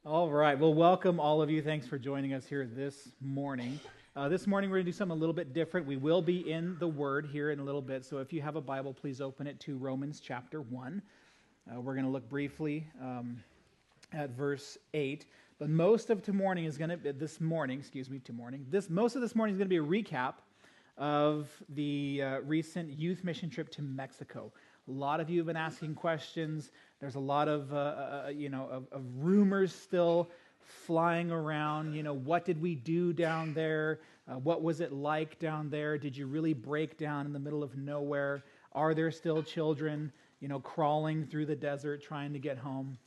All right. Well, welcome all of you. Thanks for joining us here this morning. This morning we're going to do something a little bit different. We will be in the Word here in a little bit. So if you have a Bible, please open it to Romans chapter 1. We're going to look briefly at verse 8. But most of tomorrow is going to be, this morning, most of this morning is going to be a recap of the recent youth mission trip to Mexico. A lot of you have been asking questions. There's a lot of rumors still flying around. What did we do down there? What was it like down there? Did you really break down in the middle of nowhere? Are there still children, crawling through the desert trying to get home?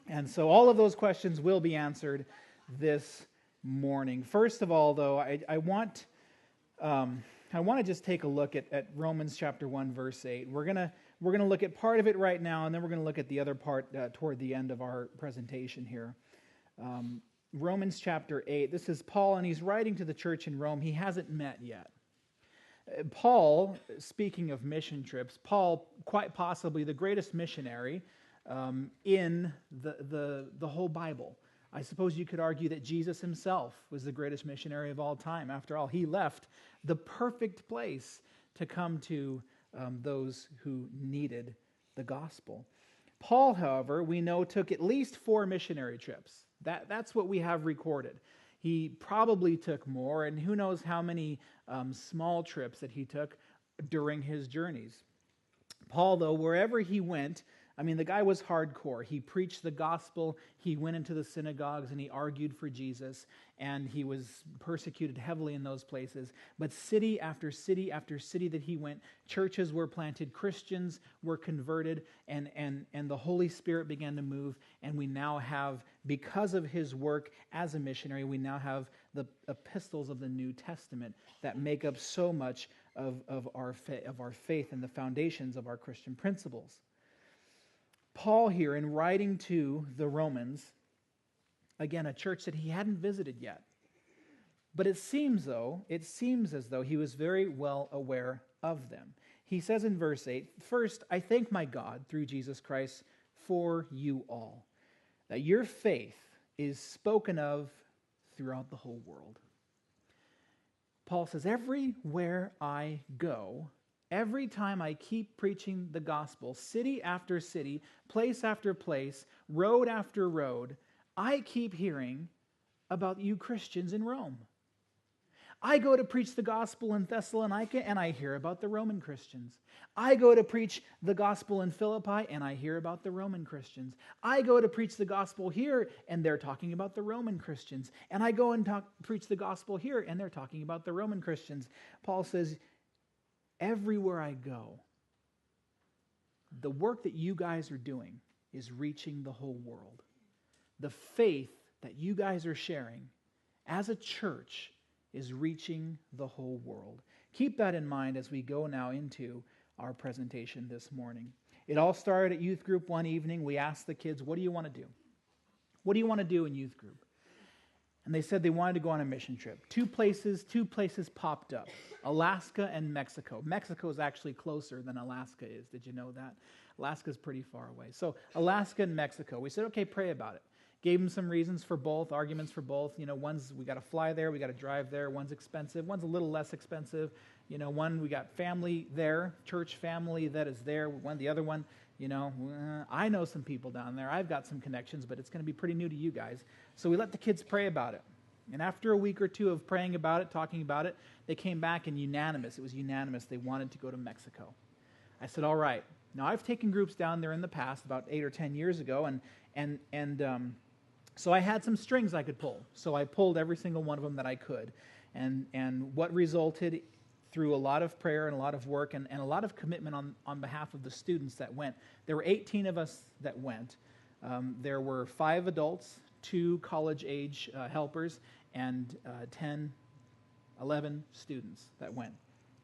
And so all of those questions will be answered this morning. First of all, though, I want to just take a look at Romans chapter 1, verse 8. We're going to look at part of it right now, and then we're going to look at the other part toward the end of our presentation here. Romans chapter 8, this is Paul, and he's writing to the church in Rome. He hasn't met yet. Paul, speaking of mission trips, Paul, quite possibly the greatest missionary in the whole Bible. I suppose you could argue that Jesus himself was the greatest missionary of all time. After all, he left the perfect place to come to those who needed the gospel. Paul, however, we know took at least 4 missionary trips. That's what we have recorded. He probably took more, and who knows how many small trips that he took during his journeys. Paul, though, wherever he went, the guy was hardcore. He preached the gospel, he went into the synagogues, and he argued for Jesus, and he was persecuted heavily in those places. But city after city after city that he went, churches were planted, Christians were converted, and the Holy Spirit began to move, and we now have, because of his work as a missionary, we now have the epistles of the New Testament that make up so much of our faith and the foundations of our Christian principles. Paul here, in writing to the Romans, again, a church that he hadn't visited yet. But it seems as though he was very well aware of them. He says in verse 8, "First, I thank my God through Jesus Christ for you all, that your faith is spoken of throughout the whole world." Paul says, everywhere I go, every time I keep preaching the gospel, city after city, place after place, road after road, I keep hearing about you Christians in Rome. I go to preach the gospel in Thessalonica, and I hear about the Roman Christians. I go to preach the gospel in Philippi, and I hear about the Roman Christians. I go to preach the gospel here, and they're talking about the Roman Christians. And I go and preach the gospel here, and they're talking about the Roman Christians. Paul says, everywhere I go, the work that you guys are doing is reaching the whole world. The faith that you guys are sharing as a church is reaching the whole world. Keep that in mind as we go now into our presentation this morning. It all started at youth group one evening. We asked the kids, what do you want to do? What do you want to do in youth group? And they said they wanted to go on a mission trip. Two places popped up, Alaska and Mexico. Mexico is actually closer than Alaska is. Did you know that? Alaska is pretty far away. So Alaska and Mexico. We said, okay, pray about it. Gave them some reasons for both, arguments for both. One's we got to fly there, we got to drive there. One's expensive, one's a little less expensive. One we got family there, church family that is there. The other one, I know some people down there. I've got some connections, but it's going to be pretty new to you guys. So we let the kids pray about it. And after a week or two of praying about it, talking about it, they came back and it was unanimous. They wanted to go to Mexico. I said, all right. Now, I've taken groups down there in the past, about 8 or 10 years ago, so I had some strings I could pull. So I pulled every single one of them that I could. And what resulted through a lot of prayer and a lot of work and a lot of commitment on behalf of the students that went. There were 18 of us that went. There were 5 adults, 2 college-age helpers, and 10, 11 students that went.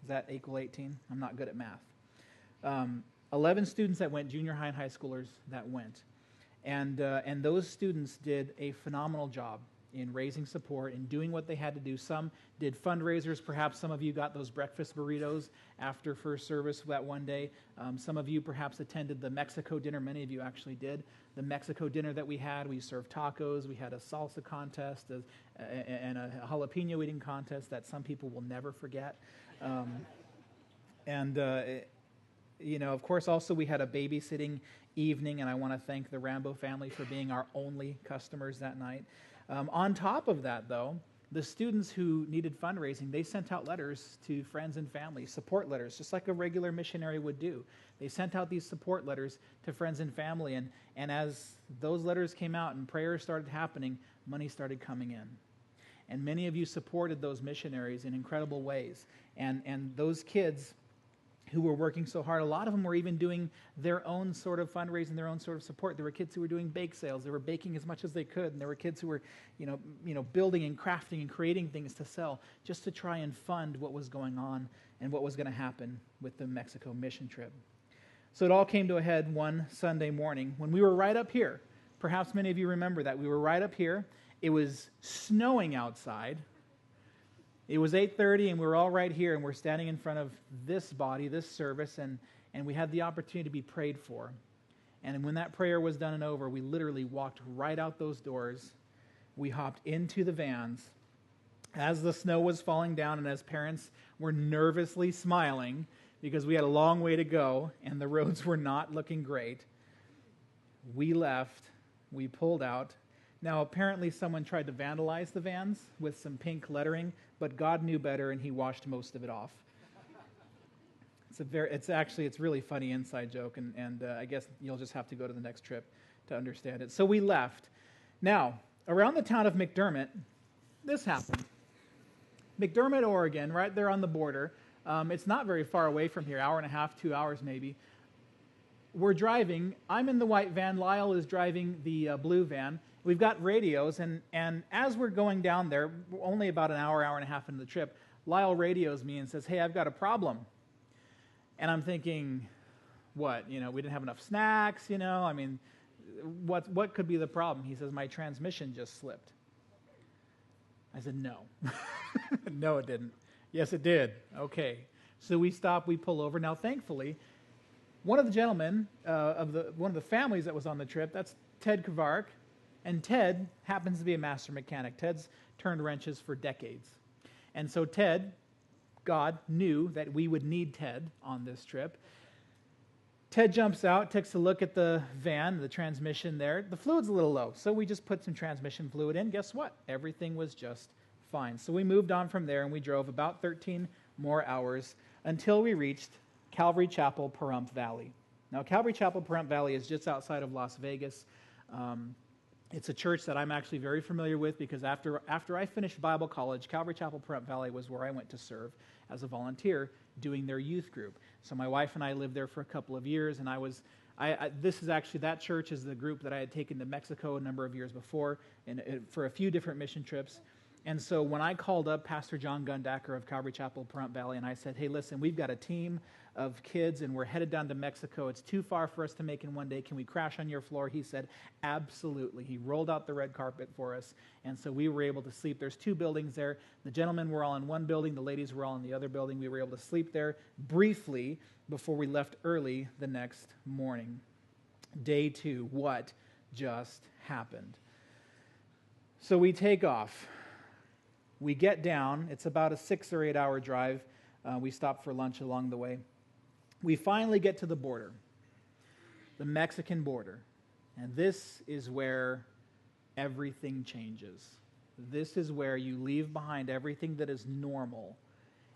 Does that equal 18? I'm not good at math. 11 students that went, junior high and high schoolers that went. And those students did a phenomenal job in raising support, in doing what they had to do. Some did fundraisers. Perhaps some of you got those breakfast burritos after first service that one day. Some of you perhaps attended the Mexico dinner. Many of you actually did. The Mexico dinner that we had, we served tacos. We had a salsa contest and a jalapeno eating contest that some people will never forget. Of course, also we had a babysitting evening, and I want to thank the Rambo family for being our only customers that night. On top of that, though, the students who needed fundraising, they sent out letters to friends and family, support letters, just like a regular missionary would do. They sent out these support letters to friends and family, and as those letters came out and prayers started happening, money started coming in. And many of you supported those missionaries in incredible ways. And those kids who were working so hard, a lot of them were even doing their own sort of fundraising, their own sort of support. There were kids who were doing bake sales. They were baking as much as they could. And there were kids who were, building and crafting and creating things to sell just to try and fund what was going on and what was going to happen with the Mexico mission trip. So it all came to a head one Sunday morning when we were right up here. Perhaps many of you remember that. We were right up here. It was snowing outside. It was 8:30, and we were all right here, and we're standing in front of this body, this service, and we had the opportunity to be prayed for. And when that prayer was done and over, we literally walked right out those doors. We hopped into the vans. As the snow was falling down and as parents were nervously smiling because we had a long way to go and the roads were not looking great, we left, we pulled out. Now, apparently someone tried to vandalize the vans with some pink lettering, but God knew better, and he washed most of it off. It's really funny inside joke, and I guess you'll just have to go to the next trip to understand it. So we left. Now, around the town of McDermott, this happened. McDermott, Oregon, right there on the border. It's not very far away from here, hour and a half, 2 hours maybe. We're driving. I'm in the white van. Lyle is driving the blue van. We've got radios, and as we're going down there, only about an hour and a half into the trip, Lyle radios me and says, "Hey, I've got a problem." And I'm thinking, what? We didn't have enough snacks, what could be the problem? He says, "My transmission just slipped." I said, "No." No, it didn't. "Yes, it did." Okay. So we stop, we pull over. Now, thankfully, one of the gentlemen one of the families that was on the trip, that's Ted Kavark. And Ted happens to be a master mechanic. Ted's turned wrenches for decades. And so God knew that we would need Ted on this trip. Ted jumps out, takes a look at the van, the transmission there. The fluid's a little low, so we just put some transmission fluid in. Guess what? Everything was just fine. So we moved on from there, and we drove about 13 more hours until we reached Calvary Chapel, Pahrump Valley. Now, Calvary Chapel, Pahrump Valley is just outside of Las Vegas. It's a church that I'm actually very familiar with because after I finished Bible college, Calvary Chapel, Pahrump Valley was where I went to serve as a volunteer doing their youth group. So my wife and I lived there for a couple of years, and that church is the group that I had taken to Mexico a number of years before and for a few different mission trips. And so when I called up Pastor John Gundacker of Calvary Chapel, Pahrump Valley, and I said, "Hey, listen, we've got a team of kids, and we're headed down to Mexico. It's too far for us to make in one day. Can we crash on your floor?" He said, "Absolutely." He rolled out the red carpet for us, and so we were able to sleep. There's 2 buildings there. The gentlemen were all in one building. The ladies were all in the other building. We were able to sleep there briefly before we left early the next morning. Day 2, what just happened? So we take off. We get down. It's about a 6 or 8 hour drive. We stop for lunch along the way. We finally get to the border, the Mexican border. And this is where everything changes. This is where you leave behind everything that is normal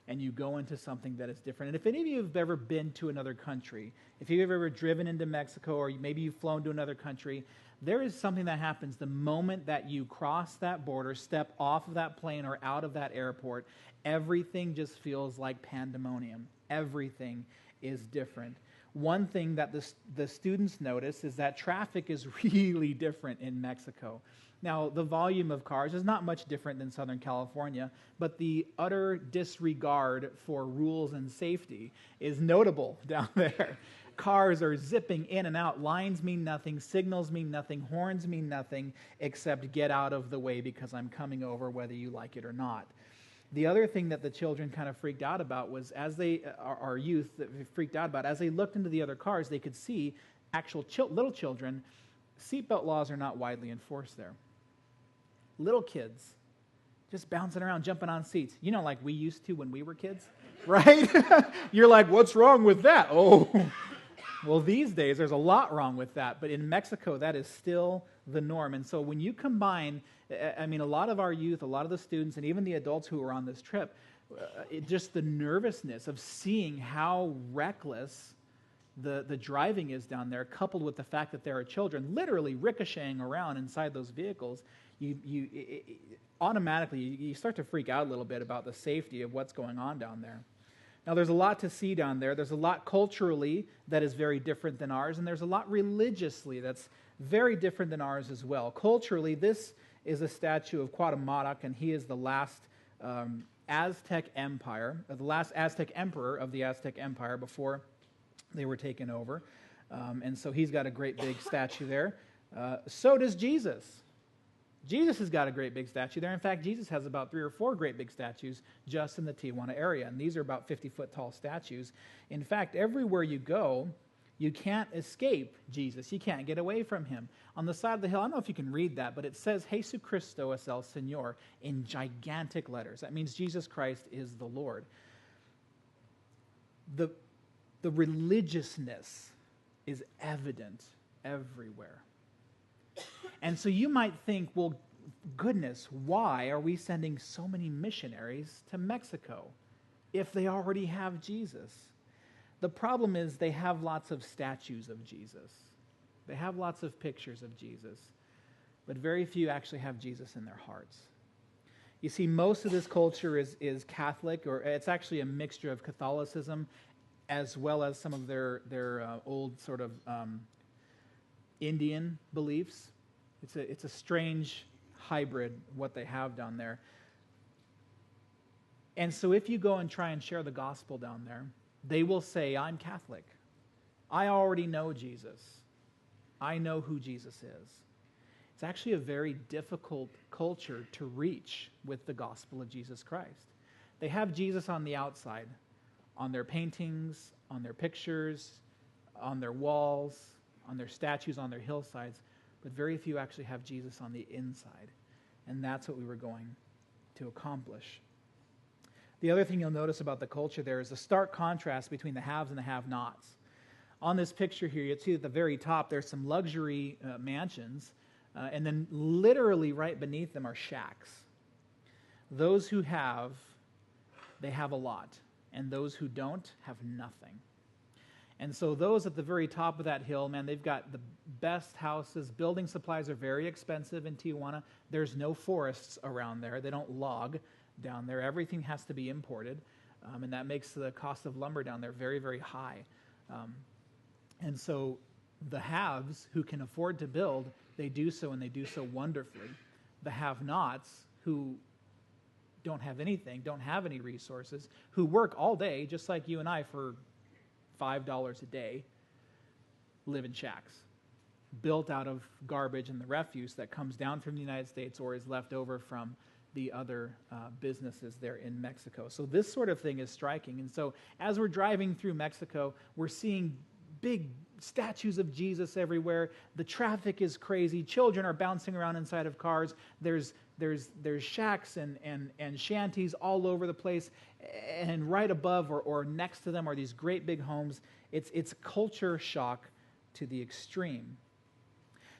and you go into something that is different. And if any of you have ever been to another country, if you've ever driven into Mexico or maybe you've flown to another country, there is something that happens the moment that you cross that border, step off of that plane or out of that airport, everything just feels like pandemonium. Everything is different. One thing that the students notice is that traffic is really different in Mexico. Now, the volume of cars is not much different than Southern California, but the utter disregard for rules and safety is notable down there. Cars are zipping in and out. Lines mean nothing. Signals mean nothing. Horns mean nothing except get out of the way because I'm coming over whether you like it or not. The other thing that the children kind of freaked out about was our youth that freaked out about, as they looked into the other cars, they could see actual little children. Seatbelt laws are not widely enforced there. Little kids just bouncing around, jumping on seats. Like we used to when we were kids, right? You're like, what's wrong with that? Oh, well, these days there's a lot wrong with that. But in Mexico, that is still the norm. And so when you combine, a lot of our youth, a lot of the students, and even the adults who were on this trip, just the nervousness of seeing how reckless the driving is down there, coupled with the fact that there are children literally ricocheting around inside those vehicles, automatically you start to freak out a little bit about the safety of what's going on down there. Now, there's a lot to see down there. There's a lot culturally that is very different than ours, and there's a lot religiously that's very different than ours as well. Culturally, this is a statue of Cuauhtémoc, and he is the last Aztec empire, the last Aztec emperor of the Aztec Empire before they were taken over. And so he's got a great big statue there. So does Jesus. Jesus has got a great big statue there. In fact, Jesus has about 3 or 4 great big statues just in the Tijuana area, and these are about 50-foot tall statues. In fact, everywhere you go, you can't escape Jesus. You can't get away from him. On the side of the hill, I don't know if you can read that, but it says, Jesus Cristo es el Señor, in gigantic letters. That means Jesus Christ is the Lord. The religiousness is evident everywhere. And so you might think, well, goodness, why are we sending so many missionaries to Mexico if they already have Jesus? The problem is they have lots of statues of Jesus. They have lots of pictures of Jesus, but very few actually have Jesus in their hearts. You see, most of this culture is Catholic, or it's actually a mixture of Catholicism as well as some of their old sort of Indian beliefs. It's a strange hybrid, what they have down there. And so if you go and try and share the gospel down there, they will say, I'm Catholic. I already know Jesus. I know who Jesus is. It's actually a very difficult culture to reach with the gospel of Jesus Christ. They have Jesus on the outside, on their paintings, on their pictures, on their walls, on their statues, on their hillsides, but very few actually have Jesus on the inside. And that's what we were going to accomplish. The other thing you'll notice about the culture there is the stark contrast between the haves and the have-nots. On this picture here, you'll see at the very top, there's some luxury mansions, and then literally right beneath them are shacks. Those who have, they have a lot, and those who don't have nothing. And so those at the very top of that hill, man, they've got the best houses. Building supplies are very expensive in Tijuana. There's no forests around there. They don't log down there. Everything has to be imported, and that makes the cost of lumber down there very, very high. And so the haves who can afford to build, they do so, and they do so wonderfully. The have-nots who don't have anything, don't have any resources, who work all day, just like you and I, for $5 a day, live in shacks, built out of garbage and the refuse that comes down from the United States or is left over from the other businesses there in Mexico. So this sort of thing is striking. And so as we're driving through Mexico, we're seeing big statues of Jesus everywhere. The traffic is crazy. Children are bouncing around inside of cars. There's shacks and shanties all over the place, and right above or next to them are these great big homes. It's culture shock to the extreme.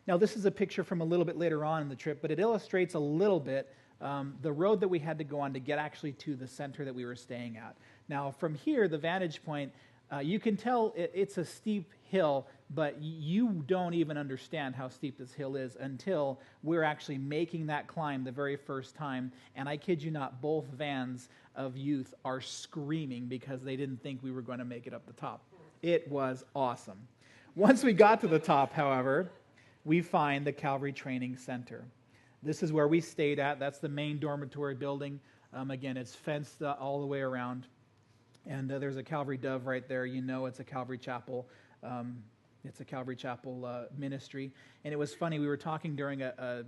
Now, this is a picture from a little bit later on in the trip, but it illustrates a little bit the road that we had to go on to get actually to the center that we were staying at. Now, from here, the vantage point, you can tell it's a steep hill, but you don't even understand how steep this hill is until we're actually making that climb the very first time. And I kid you not, both vans of youth are screaming because they didn't think we were going to make it up the top. It was awesome. Once we got to the top, however, we find the Calvary Training Center. This is where we stayed at. That's the main dormitory building. Again, it's fenced all the way around. And there's a Calvary dove right there. You know it's a Calvary chapel. It's a Calvary Chapel ministry. And it was funny, we were talking during a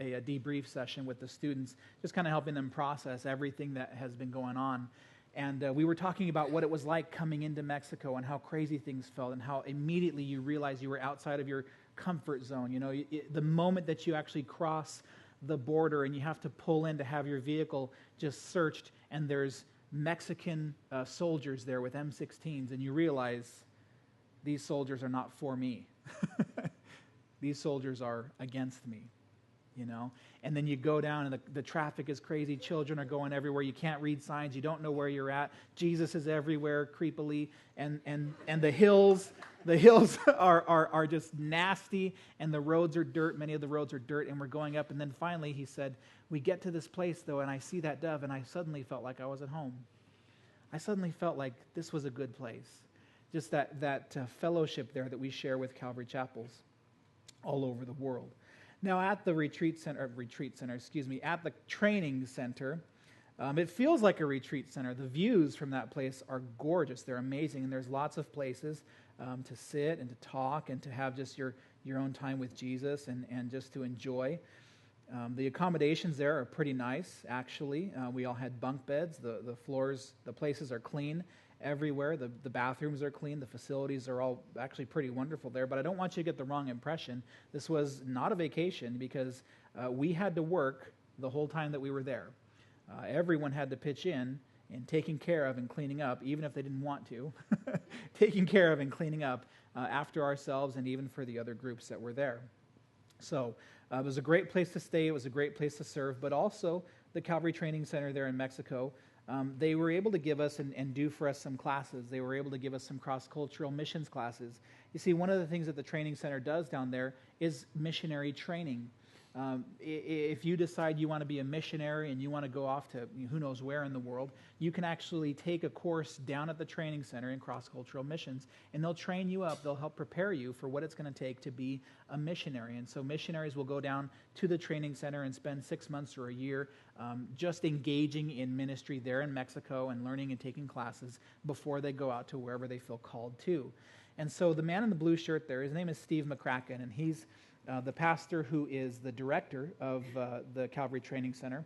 debrief session with the students, just kind of helping them process everything that has been going on. And we were talking about what it was like coming into Mexico and how crazy things felt and how immediately you realized you were outside of your comfort zone. You know, the moment that you actually cross the border and you have to pull in to have your vehicle just searched, and there's Mexican soldiers there with M16s, and you realize these soldiers are not for me. These soldiers are against me. You know, and then you go down and the traffic is crazy. Children are going everywhere. You can't read signs. You don't know where you're at. Jesus is everywhere creepily, and the hills are just nasty, and the roads are dirt. Many of the roads are dirt, and we're going up. And then finally he said, we get to this place though, and I see that dove, and I suddenly felt like I was at home. I suddenly felt like this was a good place. Just that fellowship there that we share with Calvary Chapels all over the world. Now, at the at the training center, it feels like a retreat center. The views from that place are gorgeous. They're amazing, and there's lots of places to sit and to talk and to have just your own time with Jesus and just to enjoy. The accommodations there are pretty nice, actually. We all had bunk beds. The floors, the places are clean everywhere. The bathrooms are clean. The facilities are all actually pretty wonderful there. But I don't want you to get the wrong impression. This was not a vacation because we had to work the whole time that we were there. Everyone had to pitch in taking care of and cleaning up, even if they didn't want to, taking care of and cleaning up after ourselves and even for the other groups that were there. So it was a great place to stay. It was a great place to serve. But also the Calvary Training Center there in Mexico, they were able to give us and do for us some classes. They were able to give us some cross-cultural missions classes. You see, one of the things that the training center does down there is missionary training. If you decide you want to be a missionary and you want to go off to who knows where in the world, you can actually take a course down at the training center in cross-cultural missions, and they'll train you up. They'll help prepare you for what it's going to take to be a missionary. And so missionaries will go down to the training center and spend 6 months or a year just engaging in ministry there in Mexico and learning and taking classes before they go out to wherever they feel called to. And so the man in the blue shirt there, his name is Steve McCracken, and he's the pastor who is the director of the Calvary Training Center.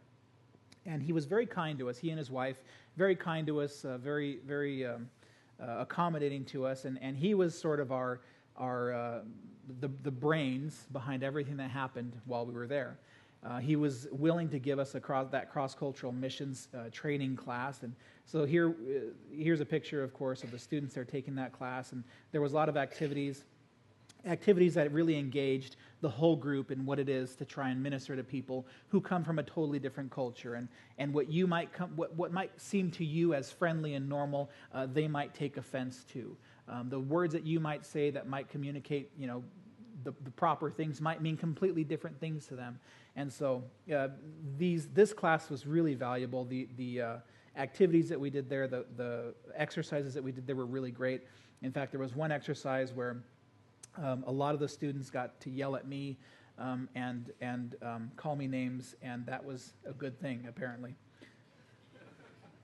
And he was very kind to us. He and his wife, very kind to us, very accommodating to us. And he was sort of the brains behind everything that happened while we were there. He was willing to give us that cross-cultural missions training class. And so here's a picture, of course, of the students that are taking that class. And there was a lot of activities that really engaged the whole group in what it is to try and minister to people who come from a totally different culture. And what might seem to you as friendly and normal, they might take offense to. The words that you might say that might communicate, the proper things might mean completely different things to them. And so this class was really valuable. The activities that we did there, the exercises that we did there were really great. In fact, there was one exercise where a lot of the students got to yell at me and call me names, and that was a good thing, apparently.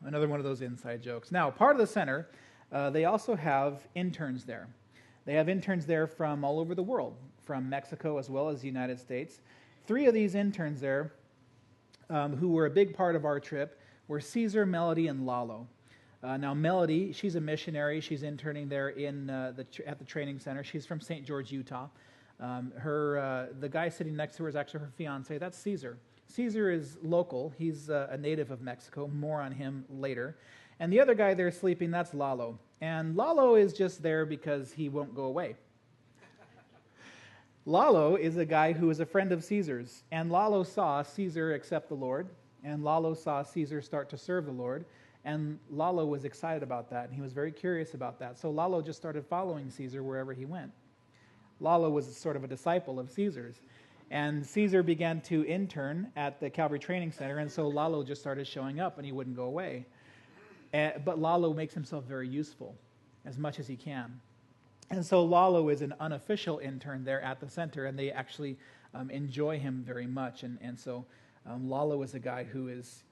Another one of those inside jokes. Now, part of the center, they also have interns there. They have interns there from all over the world, from Mexico as well as the United States. 3 of these interns there, who were a big part of our trip, were Caesar, Melody, and Lalo. Now, Melody, she's a missionary. She's interning there at the training center. She's from St. George, Utah. The guy sitting next to her is actually her fiance. That's Caesar. Caesar is local. He's a native of Mexico. More on him later. And the other guy there sleeping, that's Lalo. And Lalo is just there because he won't go away. Lalo is a guy who is a friend of Caesar's. And Lalo saw Caesar accept the Lord. And Lalo saw Caesar start to serve the Lord. And Lalo was excited about that, and he was very curious about that. So Lalo just started following Caesar wherever he went. Lalo was sort of a disciple of Caesar's. And Caesar began to intern at the Calvary Training Center, and so Lalo just started showing up, and he wouldn't go away. But Lalo makes himself very useful, as much as he can. And so Lalo is an unofficial intern there at the center, and they actually enjoy him very much. And so Lalo is a guy who is...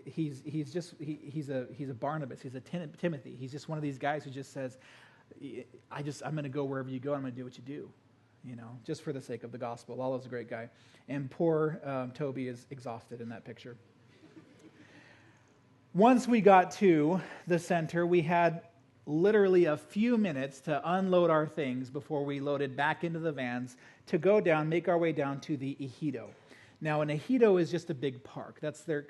He's a Barnabas. He's a Timothy. He's just one of these guys who just says, I'm going to go wherever you go. I'm going to do what you do, just for the sake of the gospel. Lalo's a great guy. And poor Toby is exhausted in that picture. Once we got to the center, we had literally a few minutes to unload our things before we loaded back into the vans to go down, make our way down to the ejido. Now, an ejido is just a big park. That's their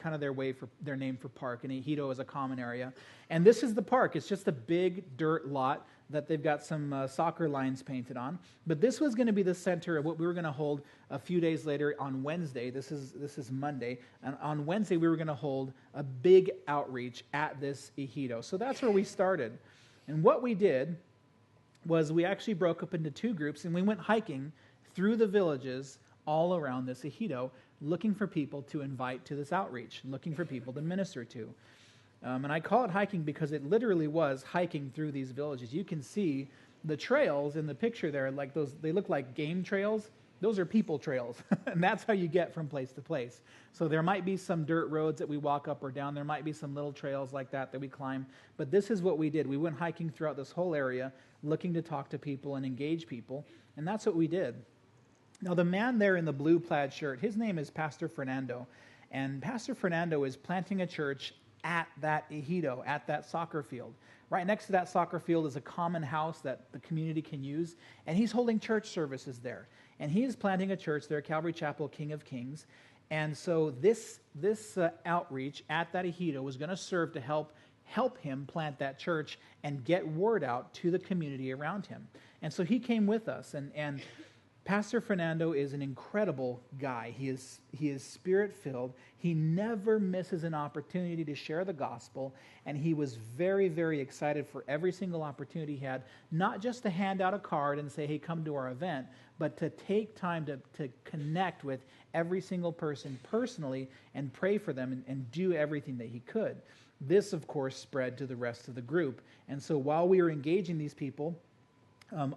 name for park. An ejido is a common area. And this is the park. It's just a big dirt lot that they've got some soccer lines painted on. But this was going to be the center of what we were going to hold a few days later on Wednesday. This is Monday. And on Wednesday, we were going to hold a big outreach at this ejido. So that's where we started. And what we did was we actually broke up into two groups, and we went hiking through the villages all around this ejido, looking for people to invite to this outreach, looking for people to minister to. And I call it hiking because it literally was hiking through these villages. You can see the trails in the picture there, like those, they look like game trails. Those are people trails, and that's how you get from place to place. So there might be some dirt roads that we walk up or down. There might be some little trails like that we climb. But this is what we did. We went hiking throughout this whole area, looking to talk to people and engage people, and that's what we did. Now, the man there in the blue plaid shirt, his name is Pastor Fernando, and Pastor Fernando is planting a church at that ejido, at that soccer field. Right next to that soccer field is a common house that the community can use, and he's holding church services there. And he is planting a church there, Calvary Chapel, King of Kings. And so this outreach at that ejido was going to serve to help him plant that church and get word out to the community around him. And so he came with us, and Pastor Fernando is an incredible guy. He is spirit-filled. He never misses an opportunity to share the gospel, and he was very, very excited for every single opportunity he had, not just to hand out a card and say, hey, come to our event, but to take time to connect with every single person personally and pray for them and do everything that he could. This, of course, spread to the rest of the group. And so while we were engaging these people,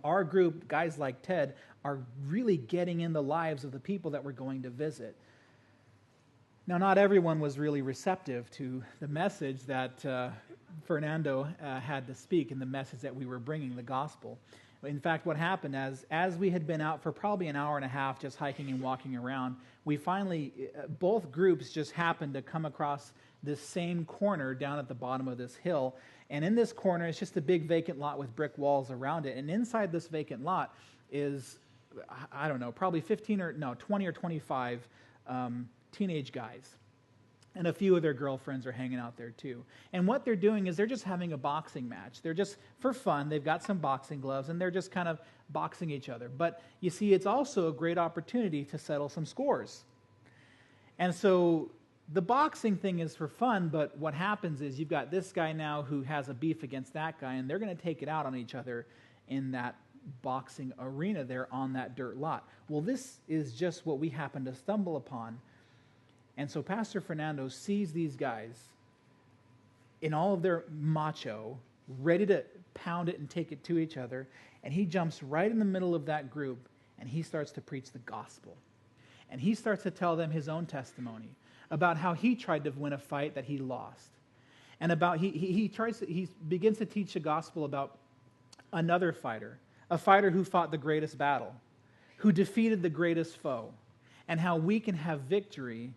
our group, guys like Ted, are really getting in the lives of the people that we're going to visit. Now, not everyone was really receptive to the message that Fernando had to speak and the message that we were bringing, the gospel. In fact, what happened as we had been out for probably an hour and a half just hiking and walking around, we finally, both groups just happened to come across this same corner down at the bottom of this hill. And in this corner, it's just a big vacant lot with brick walls around it. And inside this vacant lot is, I don't know, probably 20 or 25 teenage guys. And a few of their girlfriends are hanging out there too. And what they're doing is they're just having a boxing match. They're just, for fun, they've got some boxing gloves, and they're just kind of boxing each other. But you see, it's also a great opportunity to settle some scores. And so the boxing thing is for fun, but what happens is you've got this guy now who has a beef against that guy, and they're going to take it out on each other in that boxing arena there on that dirt lot. Well, this is just what we happen to stumble upon. And so Pastor Fernando sees these guys in all of their macho, ready to pound it and take it to each other, and he jumps right in the middle of that group, and he starts to preach the gospel. And he starts to tell them his own testimony about how he tried to win a fight that he lost. And about he begins to teach the gospel about another fighter, a fighter who fought the greatest battle, who defeated the greatest foe, and how we can have victory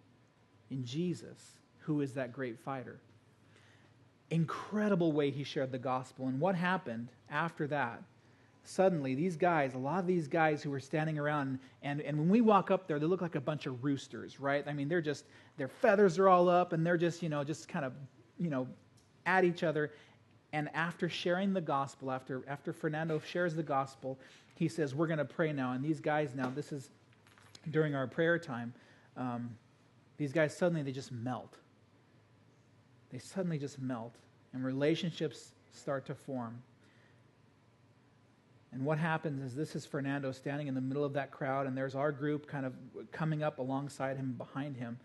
in Jesus, who is that great fighter. Incredible way he shared the gospel. And what happened after that? Suddenly, these guys, a lot of these guys who were standing around, and when we walk up there, they look like a bunch of roosters, right? I mean, their feathers are all up, and they're just kind of, at each other. And after sharing the gospel, after Fernando shares the gospel, he says, we're going to pray now. And these guys now, this is during our prayer time, these guys suddenly, they just melt. They suddenly just melt, and relationships start to form. And what happens is this is Fernando standing in the middle of that crowd, and there's our group kind of coming up alongside him, behind him,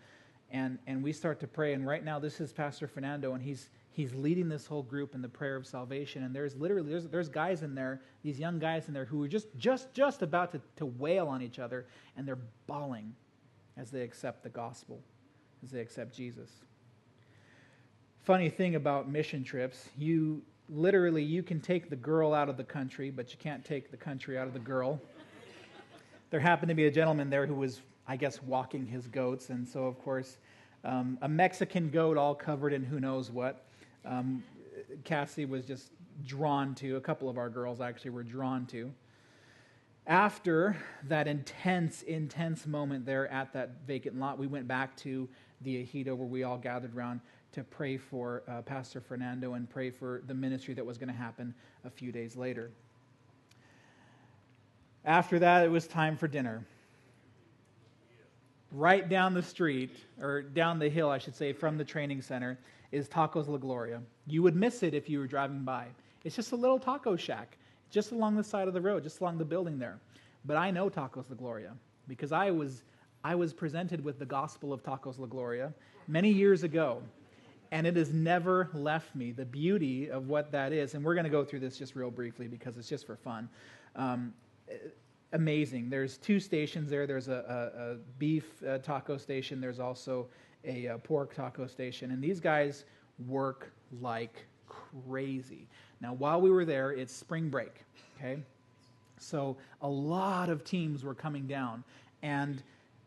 and we start to pray. And right now, this is Pastor Fernando, and he's leading this whole group in the prayer of salvation. And there's guys in there, these young guys in there, who are just about to wail on each other, and they're bawling as they accept the gospel, as they accept Jesus. Funny thing about mission trips, you literally, you can take the girl out of the country, but you can't take the country out of the girl. There happened to be a gentleman there who was, I guess, walking his goats, and so, of course, a Mexican goat all covered in who knows what. Cassie was just drawn to, a couple of our girls actually were drawn to. After that intense moment there at that vacant lot, we went back to the Ejido where we all gathered around to pray for Pastor Fernando and pray for the ministry that was going to happen a few days later. After that, it was time for dinner. Right down the street, or down the hill, I should say, from the training center, is Tacos La Gloria. You would miss it if you were driving by. It's just a little taco shack, just along the side of the road, just along the building there. But I know Tacos La Gloria because I was presented with the gospel of Tacos La Gloria many years ago, and it has never left me, the beauty of what that is. And we're going to go through this just real briefly because it's just for fun. Amazing. There's 2 stations there. There's a beef taco station. There's also a pork taco station. And these guys work like crazy. Now, while we were there, it's spring break, okay? So a lot of teams were coming down. And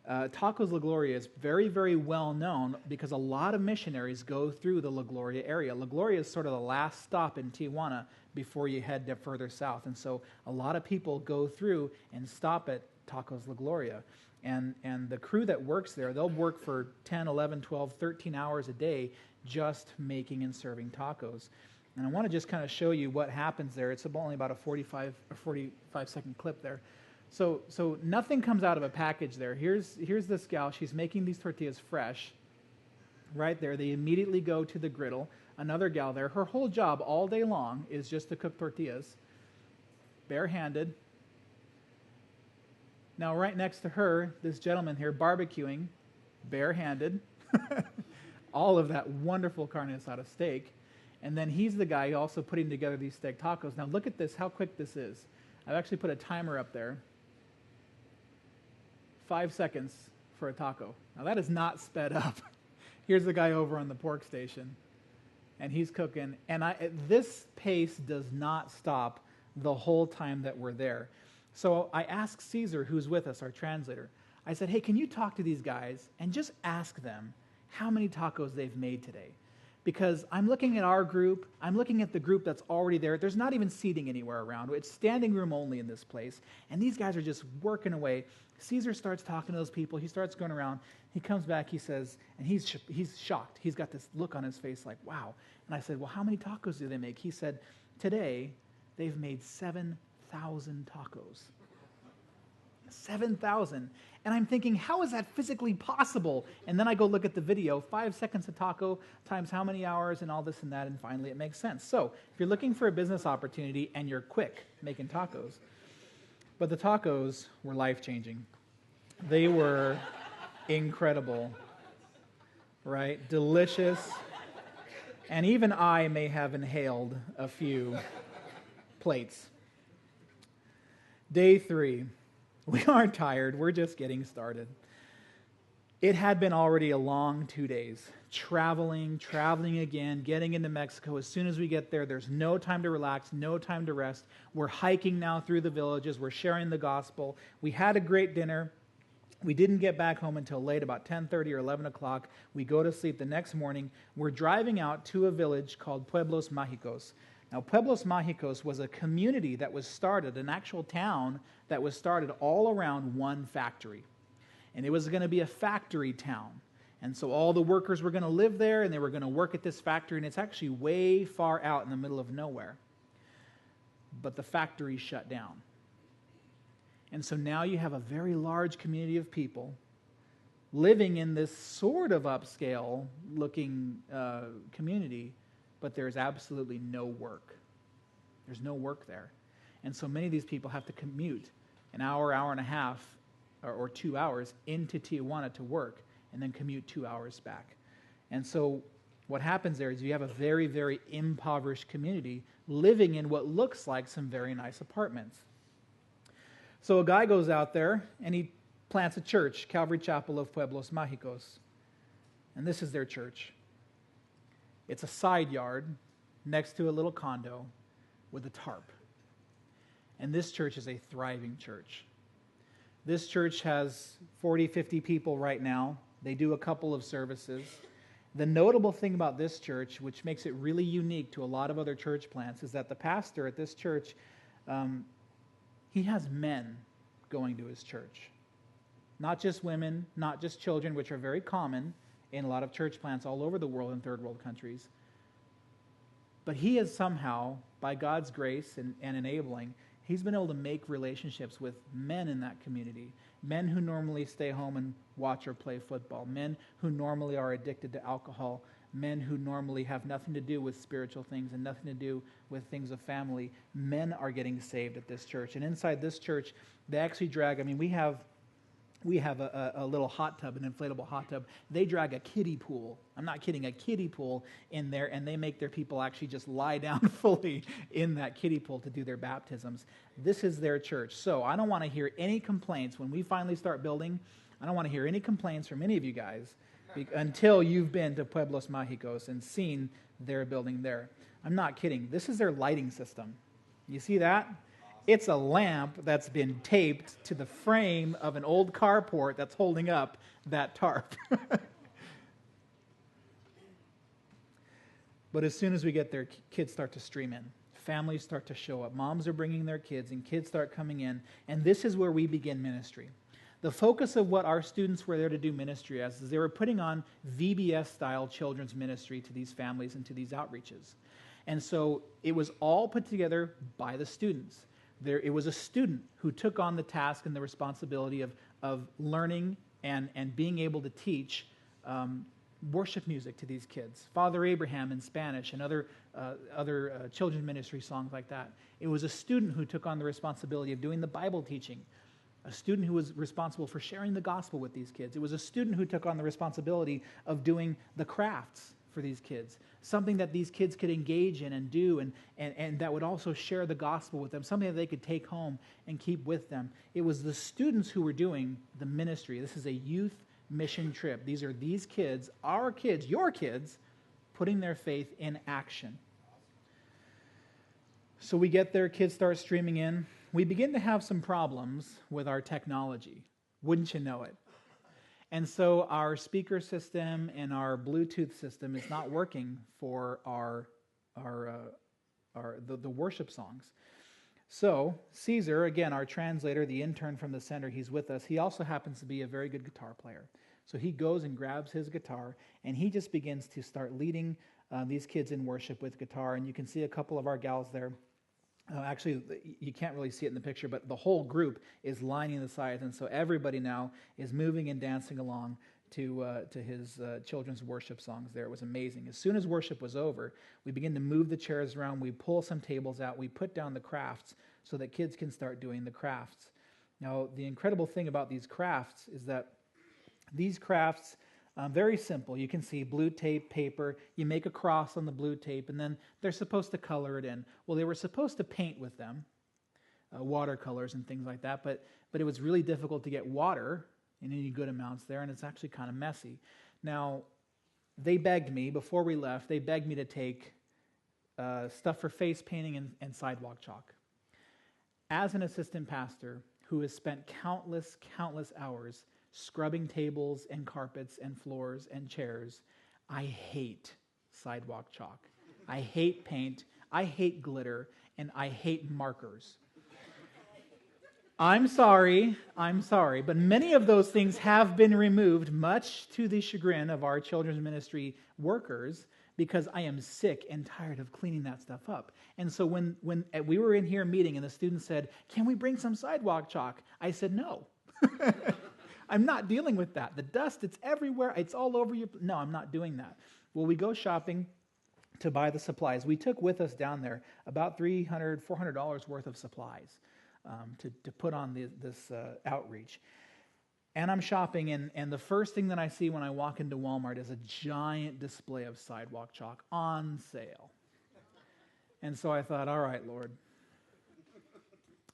Tacos La Gloria is very, very well known because a lot of missionaries go through the La Gloria area. La Gloria is sort of the last stop in Tijuana before you head to further south. And so a lot of people go through and stop at Tacos La Gloria. And the crew that works there, they'll work for 10, 11, 12, 13 hours a day just making and serving tacos. And I want to just kind of show you what happens there. It's only about a 45-second clip there. So nothing comes out of a package there. Here's this gal. She's making these tortillas fresh. Right there. They immediately go to the griddle. Another gal there. Her whole job all day long is just to cook tortillas. Barehanded. Now, right next to her, this gentleman here barbecuing. Barehanded. All of that wonderful carne asada steak. And then he's the guy also putting together these steak tacos. Now, look at this, how quick this is. I've actually put a timer up there. 5 seconds for a taco. Now, that is not sped up. Here's the guy over on the pork station, and he's cooking. And this pace does not stop the whole time that we're there. So I asked Caesar, who's with us, our translator, I said, hey, can you talk to these guys and just ask them how many tacos they've made today? Because I'm looking at our group, I'm looking at the group that's already there. There's not even seating anywhere around. It's standing room only in this place. And these guys are just working away. Caesar starts talking to those people. He starts going around. He comes back, he says, and he's shocked. He's got this look on his face like, wow. And I said, well, how many tacos do they make? He said, today they've made 7,000 tacos. 7,000. And I'm thinking, how is that physically possible? And then I go look at the video, 5 seconds a taco times how many hours and all this and that, and finally it makes sense. So if you're looking for a business opportunity and you're quick making tacos, but the tacos were life-changing. They were incredible, right? Delicious. And even I may have inhaled a few plates. Day 3. We aren't tired. We're just getting started. It had been already a long 2 days. Traveling again, getting into Mexico. As soon as we get there, there's no time to relax, no time to rest. We're hiking now through the villages. We're sharing the gospel. We had a great dinner. We didn't get back home until late, about 10:30 or 11 o'clock. We go to sleep the next morning. We're driving out to a village called Pueblos Mágicos. Now, Pueblos Mágicos was a community that was started, an actual town that was started all around one factory. And it was going to be a factory town. And so all the workers were going to live there, and they were going to work at this factory, and it's actually way far out in the middle of nowhere. But the factory shut down. And so now you have a very large community of people living in this sort of upscale-looking community, but there's absolutely no work. There's no work there. And so many of these people have to commute an hour, hour and a half, or 2 hours into Tijuana to work, and then commute 2 hours back. And so what happens there is you have a very, very impoverished community living in what looks like some very nice apartments. So a guy goes out there, and he plants a church, Calvary Chapel of Pueblos Mágicos. And this is their church. It's a side yard next to a little condo with a tarp. And this church is a thriving church. This church has 40, 50 people right now. They do a couple of services. The notable thing about this church, which makes it really unique to a lot of other church plants, is that the pastor at this church, he has men going to his church. Not just women, not just children, which are very common in a lot of church plants all over the world in third world countries. But he has somehow, by God's grace and enabling, he's been able to make relationships with men in that community. Men who normally stay home and watch or play football. Men who normally are addicted to alcohol. Men who normally have nothing to do with spiritual things and nothing to do with things of family. Men are getting saved at this church. And inside this church, they actually drag, we have a little hot tub, an inflatable hot tub. They drag a kiddie pool. I'm not kidding, a kiddie pool in there, and they make their people actually just lie down fully in that kiddie pool to do their baptisms. This is their church. So I don't want to hear any complaints when we finally start building. I don't want to hear any complaints from any of you guys until you've been to Pueblos Mágicos and seen their building there. I'm not kidding. This is their lighting system. You see that? It's a lamp that's been taped to the frame of an old carport that's holding up that tarp. But as soon as we get there, kids start to stream in. Families start to show up. Moms are bringing their kids, and kids start coming in. And this is where we begin ministry. The focus of what our students were there to do ministry as is they were putting on VBS-style children's ministry to these families and to these outreaches. And so it was all put together by the students. It was a student who took on the task and the responsibility of learning and being able to teach worship music to these kids. Father Abraham in Spanish and other children's ministry songs like that. It was a student who took on the responsibility of doing the Bible teaching. A student who was responsible for sharing the gospel with these kids. It was a student who took on the responsibility of doing the crafts for these kids. Something that these kids could engage in and do and that would also share the gospel with them. Something that they could take home and keep with them. It was the students who were doing the ministry. This is a youth mission trip. These are these kids, our kids, your kids, putting their faith in action. So we get there, kids start streaming in. We begin to have some problems with our technology. Wouldn't you know it? And so our speaker system and our Bluetooth system is not working for the worship songs. So Caesar, again, our translator, the intern from the center, he's with us. He also happens to be a very good guitar player. So he goes and grabs his guitar, and he just begins to start leading these kids in worship with guitar. And you can see a couple of our gals there. Actually, you can't really see it in the picture, but the whole group is lining the sides, and so everybody now is moving and dancing along to his children's worship songs there. It was amazing. As soon as worship was over, we begin to move the chairs around, we pull some tables out, we put down the crafts so that kids can start doing the crafts. Now, the incredible thing about these crafts is that these crafts, very simple. You can see blue tape, paper. You make a cross on the blue tape, and then they're supposed to color it in. Well, they were supposed to paint with them, watercolors and things like that, but it was really difficult to get water in any good amounts there, and it's actually kind of messy. Now, they begged me, before we left, they begged me to take stuff for face painting and sidewalk chalk. As an assistant pastor who has spent countless hours scrubbing tables and carpets and floors and chairs, I hate sidewalk chalk. I hate paint. I hate glitter. And I hate markers. I'm sorry, but many of those things have been removed, much to the chagrin of our children's ministry workers, because I am sick and tired of cleaning that stuff up. And so when we were in here meeting and the students said, "Can we bring some sidewalk chalk?" I said, "No." I'm not dealing with that. The dust, it's everywhere. It's all over you. No, I'm not doing that. Well, we go shopping to buy the supplies. We took with us down there about $300, $400 worth of supplies to put on this outreach. And I'm shopping, and the first thing that I see when I walk into Walmart is a giant display of sidewalk chalk on sale. And so I thought, all right, Lord,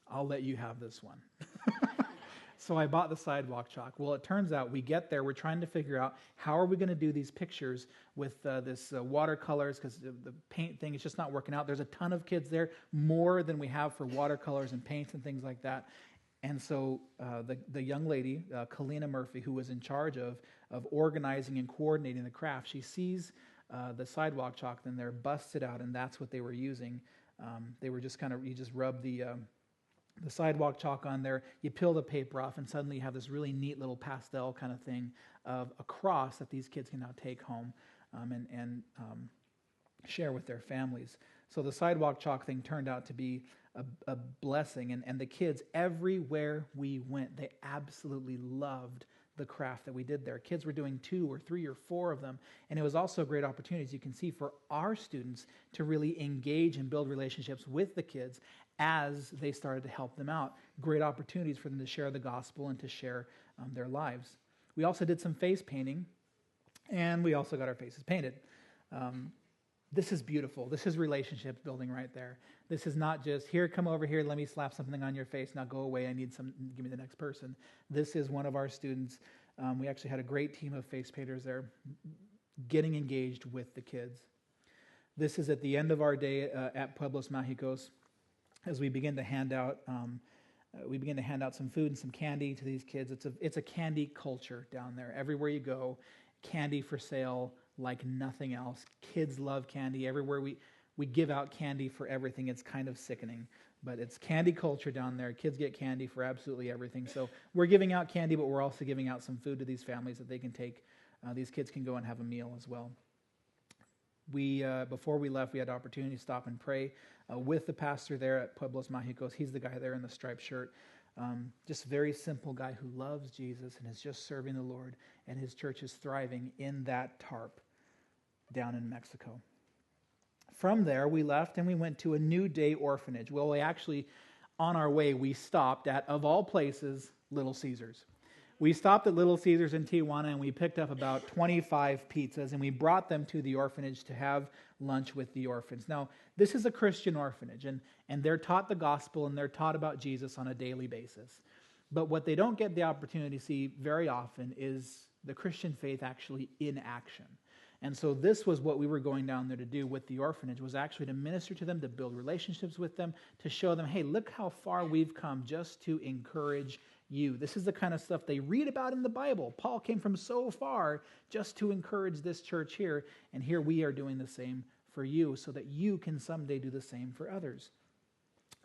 I'll let you have this one. So I bought the sidewalk chalk. Well, it turns out we get there, we're trying to figure out how are we going to do these pictures with this watercolors, because the paint thing is just not working out. There's a ton of kids there, more than we have for watercolors and paints and things like that. And so the young lady, Kalina Murphy, who was in charge of organizing and coordinating the craft, she sees the sidewalk chalk, then they're busted out, and that's what they were using. They were just you just rub the sidewalk chalk on there, you peel the paper off, and suddenly you have this really neat little pastel kind of thing of a cross that these kids can now take home and share with their families. So the sidewalk chalk thing turned out to be a blessing, and the kids, everywhere we went, they absolutely loved the craft that we did there. Kids were doing 2 or 3 or 4 of them, and it was also a great opportunity, as you can see, for our students to really engage and build relationships with the kids as they started to help them out. Great opportunities for them to share the gospel and to share their lives. We also did some face painting, and we also got our faces painted. This is beautiful. This is relationship building right there. This is not just, here, come over here, let me slap something on your face, now go away, I need some, give me the next person. This is one of our students. We actually had a great team of face painters there getting engaged with the kids. This is at the end of our day at Pueblos Mágicos, as we begin to hand out some food and some candy to these kids. It's a candy culture down there. Everywhere you go, candy for sale like nothing else. Kids love candy. Everywhere we give out candy for everything. It's kind of sickening, but it's candy culture down there. Kids get candy for absolutely everything. So we're giving out candy, but we're also giving out some food to these families that they can take. These kids can go and have a meal as well. Before we left, we had the opportunity to stop and pray with the pastor there at Pueblos Mágicos. He's the guy there in the striped shirt. Just a very simple guy who loves Jesus and is just serving the Lord, and his church is thriving in that tarp down in Mexico. From there, we left and we went to a New Day orphanage. Well, on our way, we stopped at, of all places, Little Caesars. We stopped at Little Caesars in Tijuana, and we picked up about 25 pizzas, and we brought them to the orphanage to have lunch with the orphans. Now, this is a Christian orphanage, and they're taught the gospel, and they're taught about Jesus on a daily basis. But what they don't get the opportunity to see very often is the Christian faith actually in action. And so this was what we were going down there to do with the orphanage, was actually to minister to them, to build relationships with them, to show them, hey, look how far we've come just to encourage you. This is the kind of stuff they read about in the Bible. Paul came from so far just to encourage this church here, and here we are doing the same for you so that you can someday do the same for others.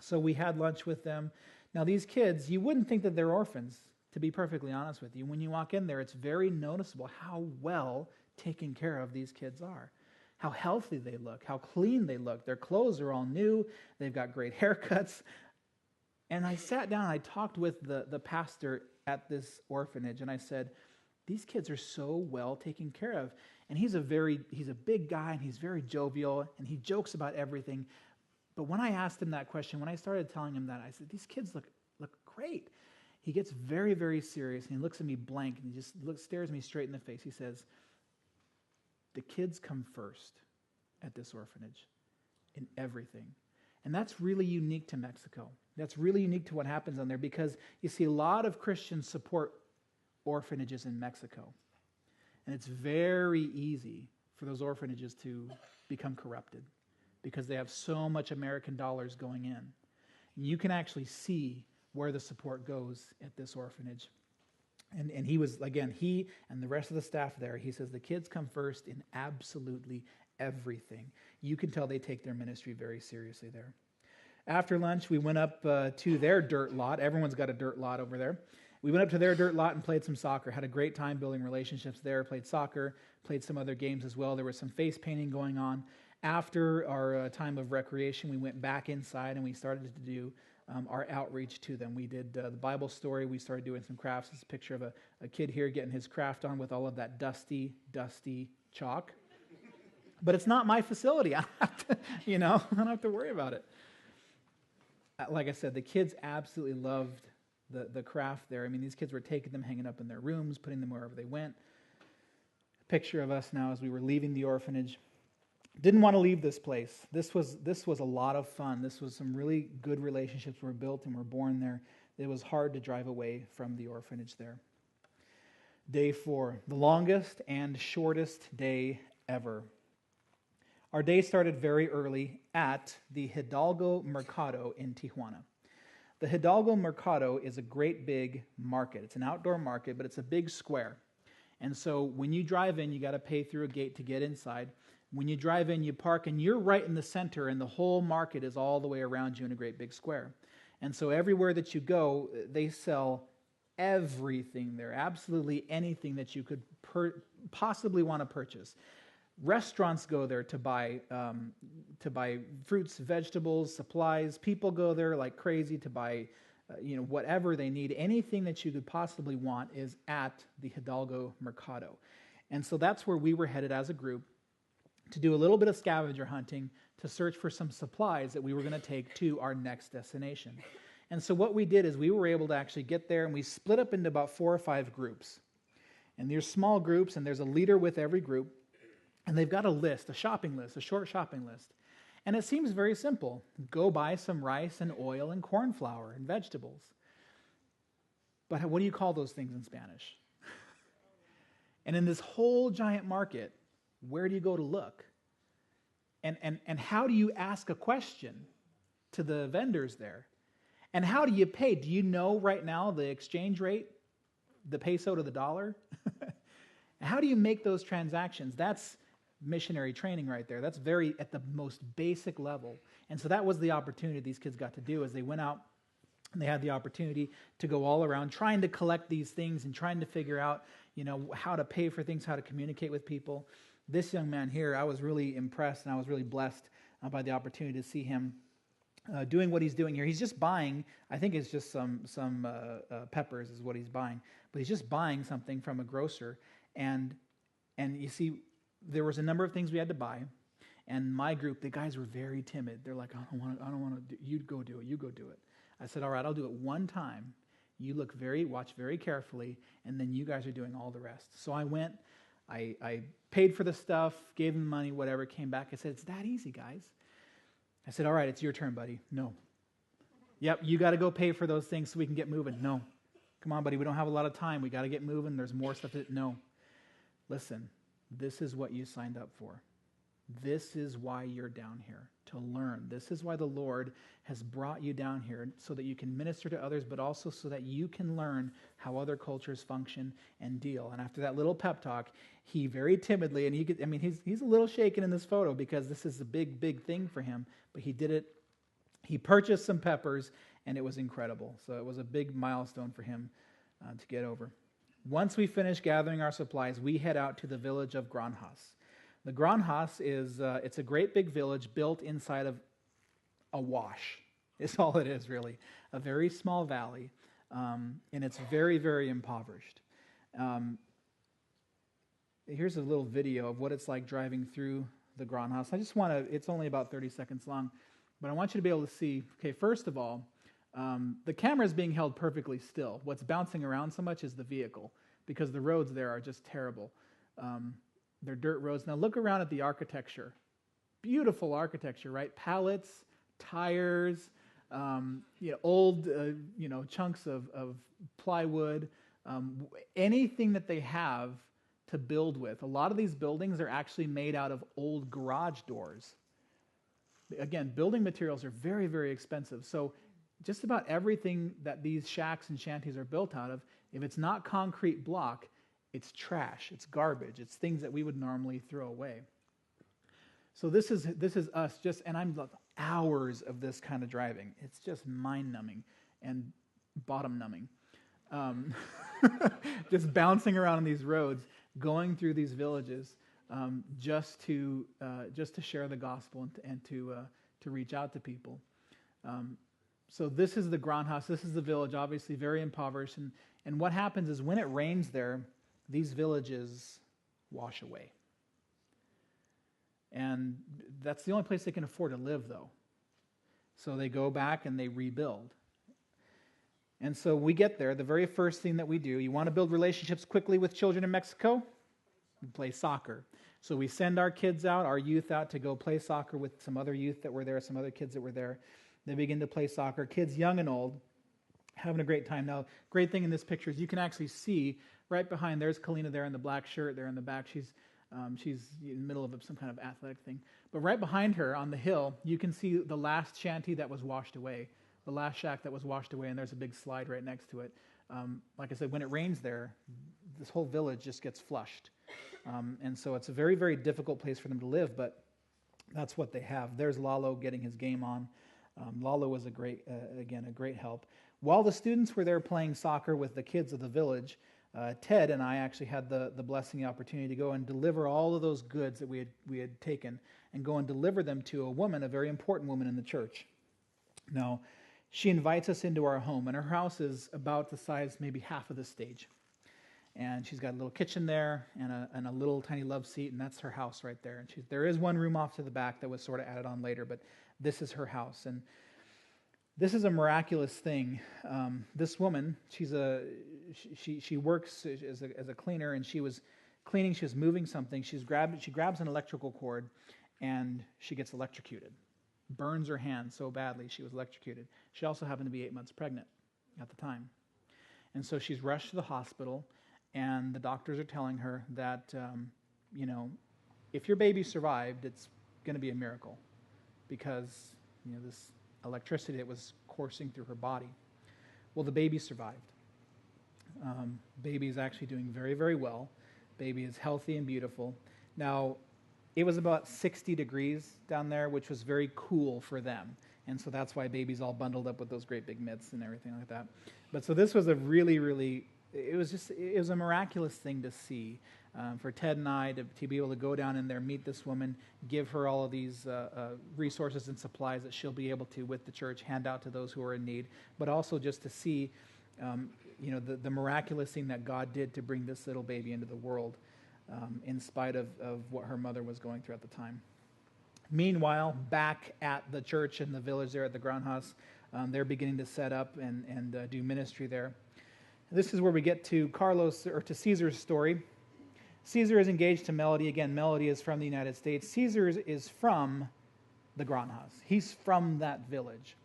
So we had lunch with them. Now these kids, you wouldn't think that they're orphans, to be perfectly honest with you. When you walk in there, it's very noticeable how well taken care of these kids are. How healthy they look, how clean they look. Their clothes are all new. They've got great haircuts. And I sat down and I talked with the pastor at this orphanage, and I said, these kids are so well taken care of. And he's a big guy, and he's very jovial, and he jokes about everything. But when I asked him that question, when I started telling him that, I said, these kids look great. He gets very, very serious, and he looks at me blank, and he just stares me straight in the face. He says, the kids come first at this orphanage in everything. And that's really unique to Mexico. That's really unique to what happens on there, because you see a lot of Christians support orphanages in Mexico. And it's very easy for those orphanages to become corrupted because they have so much American dollars going in. And you can actually see where the support goes at this orphanage. And he was, again, he and the rest of the staff there, he says the kids come first in absolutely everything. You can tell they take their ministry very seriously there. After lunch, we went up to their dirt lot. Everyone's got a dirt lot over there. We went up to their dirt lot and played some soccer. Had a great time building relationships there. Played soccer, played some other games as well. There was some face painting going on. After our time of recreation, we went back inside and we started to do our outreach to them. We did the Bible story. We started doing some crafts. This is a picture of a kid here getting his craft on with all of that dusty chalk. But it's not my facility. I don't have to worry about it. Like I said, the kids absolutely loved the craft there. I mean, these kids were taking them, hanging up in their rooms, putting them wherever they went. A picture of us now as we were leaving the orphanage. Didn't want to leave this place. This was a lot of fun. This was some really good relationships were built and were born there. It was hard to drive away from the orphanage there. Day 4, the longest and shortest day ever. Our day started very early at the Hidalgo Mercado in Tijuana. The Hidalgo Mercado is a great big market. It's an outdoor market, but it's a big square. And so when you drive in, you got to pay through a gate to get inside. When you drive in, you park, and you're right in the center, and the whole market is all the way around you in a great big square. And so everywhere that you go, they sell everything there, absolutely anything that you could possibly want to purchase. Restaurants go there to buy fruits, vegetables, supplies. People go there like crazy to buy, whatever they need. Anything that you could possibly want is at the Hidalgo Mercado. And so that's where we were headed as a group to do a little bit of scavenger hunting to search for some supplies that we were going to take to our next destination. And so what we did is we were able to actually get there, and we split up into about 4 or 5 groups. And there's small groups, and there's a leader with every group. And they've got a list, a shopping list, a short shopping list. And it seems very simple. Go buy some rice and oil and corn flour and vegetables. But what do you call those things in Spanish? And in this whole giant market, where do you go to look? And how do you ask a question to the vendors there? And how do you pay? Do you know right now the exchange rate, the peso to the dollar? How do you make those transactions? That's missionary training right there. That's very at the most basic level. And so that was the opportunity these kids got to do as they went out and they had the opportunity to go all around trying to collect these things and trying to figure out, how to pay for things, how to communicate with people. This young man here, I was really impressed and I was really blessed by the opportunity to see him doing what he's doing here. He's just buying, I think it's just some peppers is what he's buying, but he's just buying something from a grocer. And you see, there was a number of things we had to buy. And my group, the guys were very timid. They're like, I don't want to, you go do it. I said, all right, I'll do it one time. You watch very carefully, and then you guys are doing all the rest. So I went, I paid for the stuff, gave them the money, whatever, came back. I said, it's that easy, guys. I said, all right, it's your turn, buddy. No. Yep, you got to go pay for those things so we can get moving. No. Come on, buddy, we don't have a lot of time. We got to get moving. There's more stuff no. Listen, this is what you signed up for. This is why you're down here, to learn. This is why the Lord has brought you down here, so that you can minister to others, but also so that you can learn how other cultures function and deal. And after that little pep talk, he very timidly, and he's a little shaken in this photo because this is a big, big thing for him, but he did it. He purchased some peppers, and it was incredible. So it was a big milestone for him to get over. Once we finish gathering our supplies, we head out to the village of Granjas. The Granjas is it's a great big village built inside of a wash. It's all it is, really. A very small valley, and it's very, very impoverished. Here's a little video of what it's like driving through the Granjas. It's only about 30 seconds long, but I want you to be able to see, okay, first of all, the camera is being held perfectly still. What's bouncing around so much is the vehicle, because the roads there are just terrible. They're dirt roads. Now look around at the architecture. Beautiful architecture, right? Pallets, tires, old, chunks of plywood, anything that they have to build with. A lot of these buildings are actually made out of old garage doors. Again, building materials are very, very expensive. So just about everything that these shacks and shanties are built out of, if it's not concrete block, it's trash, it's garbage, it's things that we would normally throw away. So this is us and I'm hours of this kind of driving. It's just mind-numbing and bottom-numbing. Just bouncing around on these roads, going through these villages, just to share the gospel and to reach out to people. So this is the Granjas. This is the village, obviously very impoverished. And what happens is when it rains there, these villages wash away. And that's the only place they can afford to live, though. So they go back and they rebuild. And so we get there. The very first thing that we do, you want to build relationships quickly with children in Mexico? You play soccer. So we send our kids out, our youth out to go play soccer with some other youth that were there, some other kids that were there. They begin to play soccer, kids young and old, having a great time. Now, great thing in this picture is you can actually see right behind, there's Kalina there in the black shirt there in the back. She's in the middle of some kind of athletic thing. But right behind her on the hill, you can see the last shanty that was washed away, the last shack that was washed away, and there's a big slide right next to it. Like I said, when it rains there, this whole village just gets flushed. And so it's a very, very difficult place for them to live, but that's what they have. There's Lalo getting his game on. Lalo was a great help. While the students were there playing soccer with the kids of the village, Ted and I actually had the blessing, the opportunity to go and deliver all of those goods that we had taken and go and deliver them to a woman, a very important woman in the church. Now, she invites us into our home, and her house is about the size, maybe half of the stage. And she's got a little kitchen there and a little tiny love seat, and that's her house right there. And there is one room off to the back that was sort of added on later, but this is her house. And this is a miraculous thing. This woman, she works as a cleaner, and she was cleaning. She was moving something. She grabs an electrical cord, and she gets electrocuted. Burns her hand so badly she was electrocuted. She also happened to be 8 months pregnant at the time, and so she's rushed to the hospital, and the doctors are telling her that if your baby survived, it's going to be a miracle because this electricity that was coursing through her body. Well, the baby survived. Baby is actually doing very, very well. Baby is healthy and beautiful. Now, it was about 60 degrees down there, which was very cool for them. And so that's why baby's all bundled up with those great big mitts and everything like that. But so this was a really, really, it was a miraculous thing to see. For Ted and I to be able to go down in there, meet this woman, give her all of these resources and supplies that she'll be able to, with the church, hand out to those who are in need, but also just to see the miraculous thing that God did to bring this little baby into the world in spite of what her mother was going through at the time. Meanwhile, back at the church in the village there at the Grandhaus, they're beginning to set up and do ministry there. This is where we get to Caesar's story. Caesar is engaged to Melody. Again, Melody is from the United States. Caesar is from the Grandhaus. He's from that village.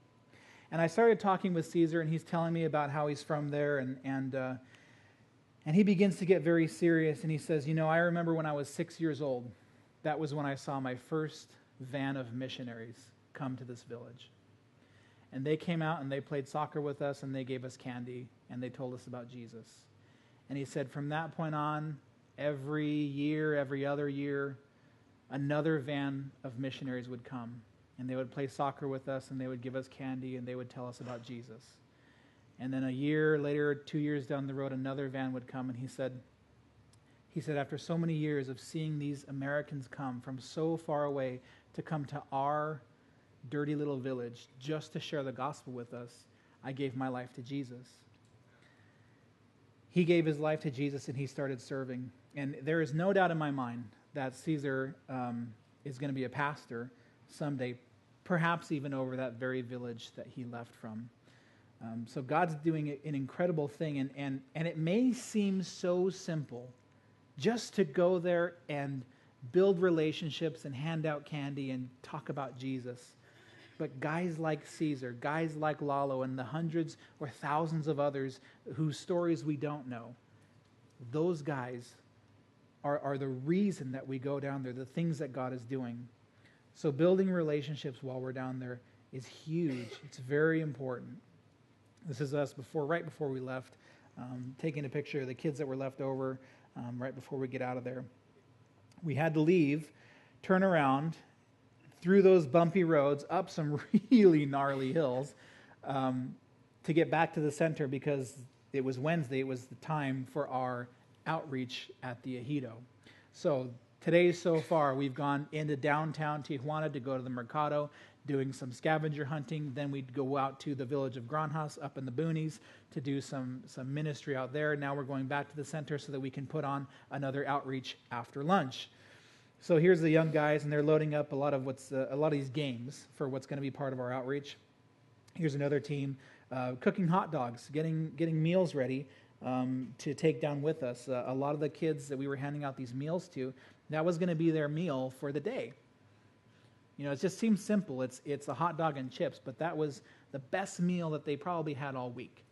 And I started talking with Caesar, and he's telling me about how he's from there, and he begins to get very serious, and he says, I remember when I was 6 years old, that was when I saw my first van of missionaries come to this village. And they came out, and they played soccer with us, and they gave us candy, and they told us about Jesus. And he said, from that point on, every year, every other year, another van of missionaries would come, and they would play soccer with us, and they would give us candy, and they would tell us about Jesus. And then a year later, 2 years down the road, another van would come, and he said, after so many years of seeing these Americans come from so far away to come to our dirty little village just to share the gospel with us, I gave my life to Jesus. He gave his life to Jesus, and he started serving. And there is no doubt in my mind that Caesar is going to be a pastor someday, perhaps even over that very village that he left from. So God's doing an incredible thing, and it may seem so simple just to go there and build relationships and hand out candy and talk about Jesus. But guys like Caesar, guys like Lalo, and the hundreds or thousands of others whose stories we don't know, those guys are the reason that we go down there, the things that God is doing. So building relationships while we're down there is huge. It's very important. This is us right before we left, taking a picture of the kids that were left over right before we get out of there. We had to leave, turn around, through those bumpy roads, up some really gnarly hills, to get back to the center because it was Wednesday. It was the time for our outreach at the Ejido. So today so far, we've gone into downtown Tijuana to go to the Mercado, doing some scavenger hunting. Then we'd go out to the village of Grandhaus up in the boonies to do some ministry out there. Now we're going back to the center so that we can put on another outreach after lunch. So here's the young guys, and they're loading up a lot of these games for what's going to be part of our outreach. Here's another team cooking hot dogs, getting meals ready to take down with us. A lot of the kids that we were handing out these meals to, That was going to be their meal for the day. You know, it just seems simple. It's a hot dog and chips, but that was the best meal that they probably had all week.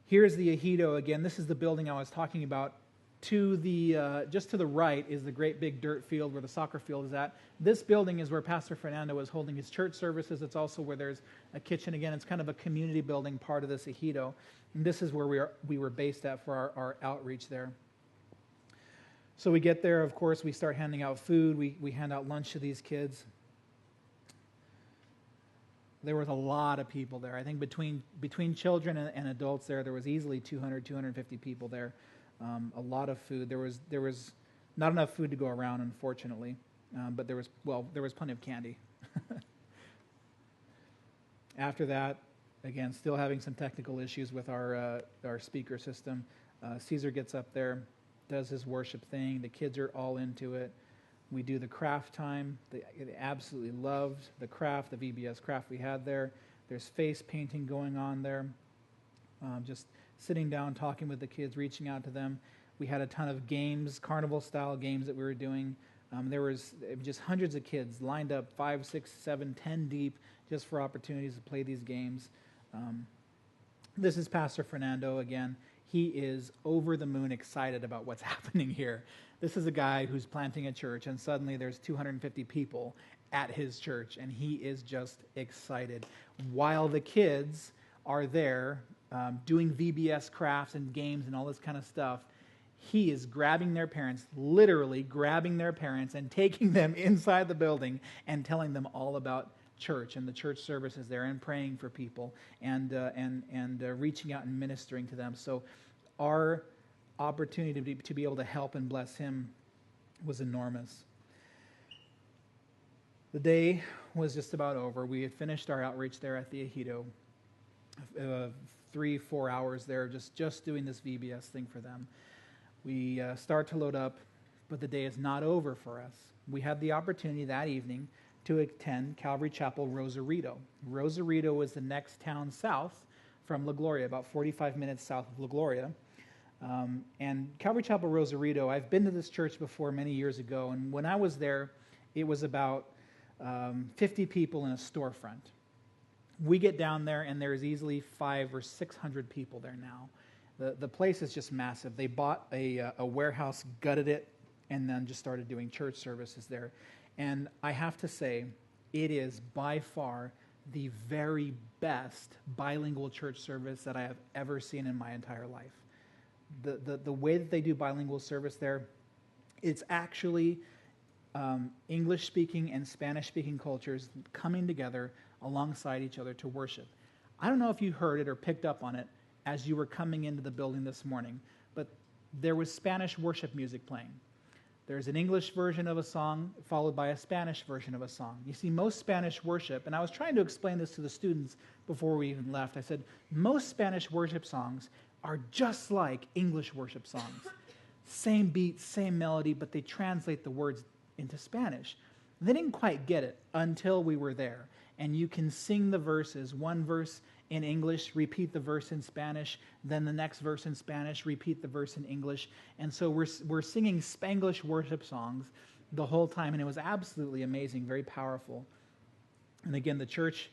Here's the ejido again. This is the building I was talking about. To the just to the right is the great big dirt field where the soccer field is at. This building is where Pastor Fernando was holding his church services. It's also where there's a kitchen. Again, it's kind of a community building part of this ejido. And this is where we were based at for our outreach there. So we get there, of course, we start handing out food. We hand out lunch to these kids. There was a lot of people there. I think between children and adults there was easily 200, 250 people there. A lot of food. There was not enough food to go around, unfortunately, but there was plenty of candy. After that, again, still having some technical issues with our speaker system. Caesar gets up there, does his worship thing. The kids are all into it. We do the craft time. They absolutely loved the craft, the VBS craft we had there. There's face painting going on there. Just sitting down, talking with the kids, reaching out to them. We had a ton of games, carnival-style games that we were doing. There was just hundreds of kids lined up, 5, 6, 7, 10 deep, just for opportunities to play these games. This is Pastor Fernando again. He is over the moon excited about what's happening here. This is a guy who's planting a church, and suddenly there's 250 people at his church, and he is just excited. While the kids are there doing VBS crafts and games and all this kind of stuff, he is grabbing their parents, literally grabbing their parents and taking them inside the building and telling them all about church and the church services there and praying for people and reaching out and ministering to them. So our opportunity to be able to help and bless him was enormous. The day was just about over. We had finished our outreach there at the ejido. 3-4 hours there just doing this VBS thing for them. We start to load up, but the day is not over for us. We had the opportunity that evening to attend Calvary Chapel Rosarito. Rosarito is the next town south from La Gloria, about 45 minutes south of La Gloria. And Calvary Chapel Rosarito, I've been to this church before many years ago, and when I was there, it was about 50 people in a storefront. We get down there, and there's easily 500 or 600 people there now. The place is just massive. They bought a warehouse, gutted it, and then just started doing church services there. And I have to say, it is by far the very best bilingual church service that I have ever seen in my entire life. The way that they do bilingual service there, it's actually English-speaking and Spanish-speaking cultures coming together alongside each other to worship. I don't know if you heard it or picked up on it as you were coming into the building this morning, but there was Spanish worship music playing. There's an English version of a song followed by a Spanish version of a song. You see, most Spanish worship, and I was trying to explain this to the students before we even left. I said, most Spanish worship songs are just like English worship songs. Same beat, same melody, but they translate the words into Spanish. They didn't quite get it until we were there. And you can sing the verses, one verse in English, repeat the verse in Spanish, then the next verse in Spanish, repeat the verse in English. And so we're singing Spanglish worship songs the whole time, and it was absolutely amazing, very powerful. And again, the church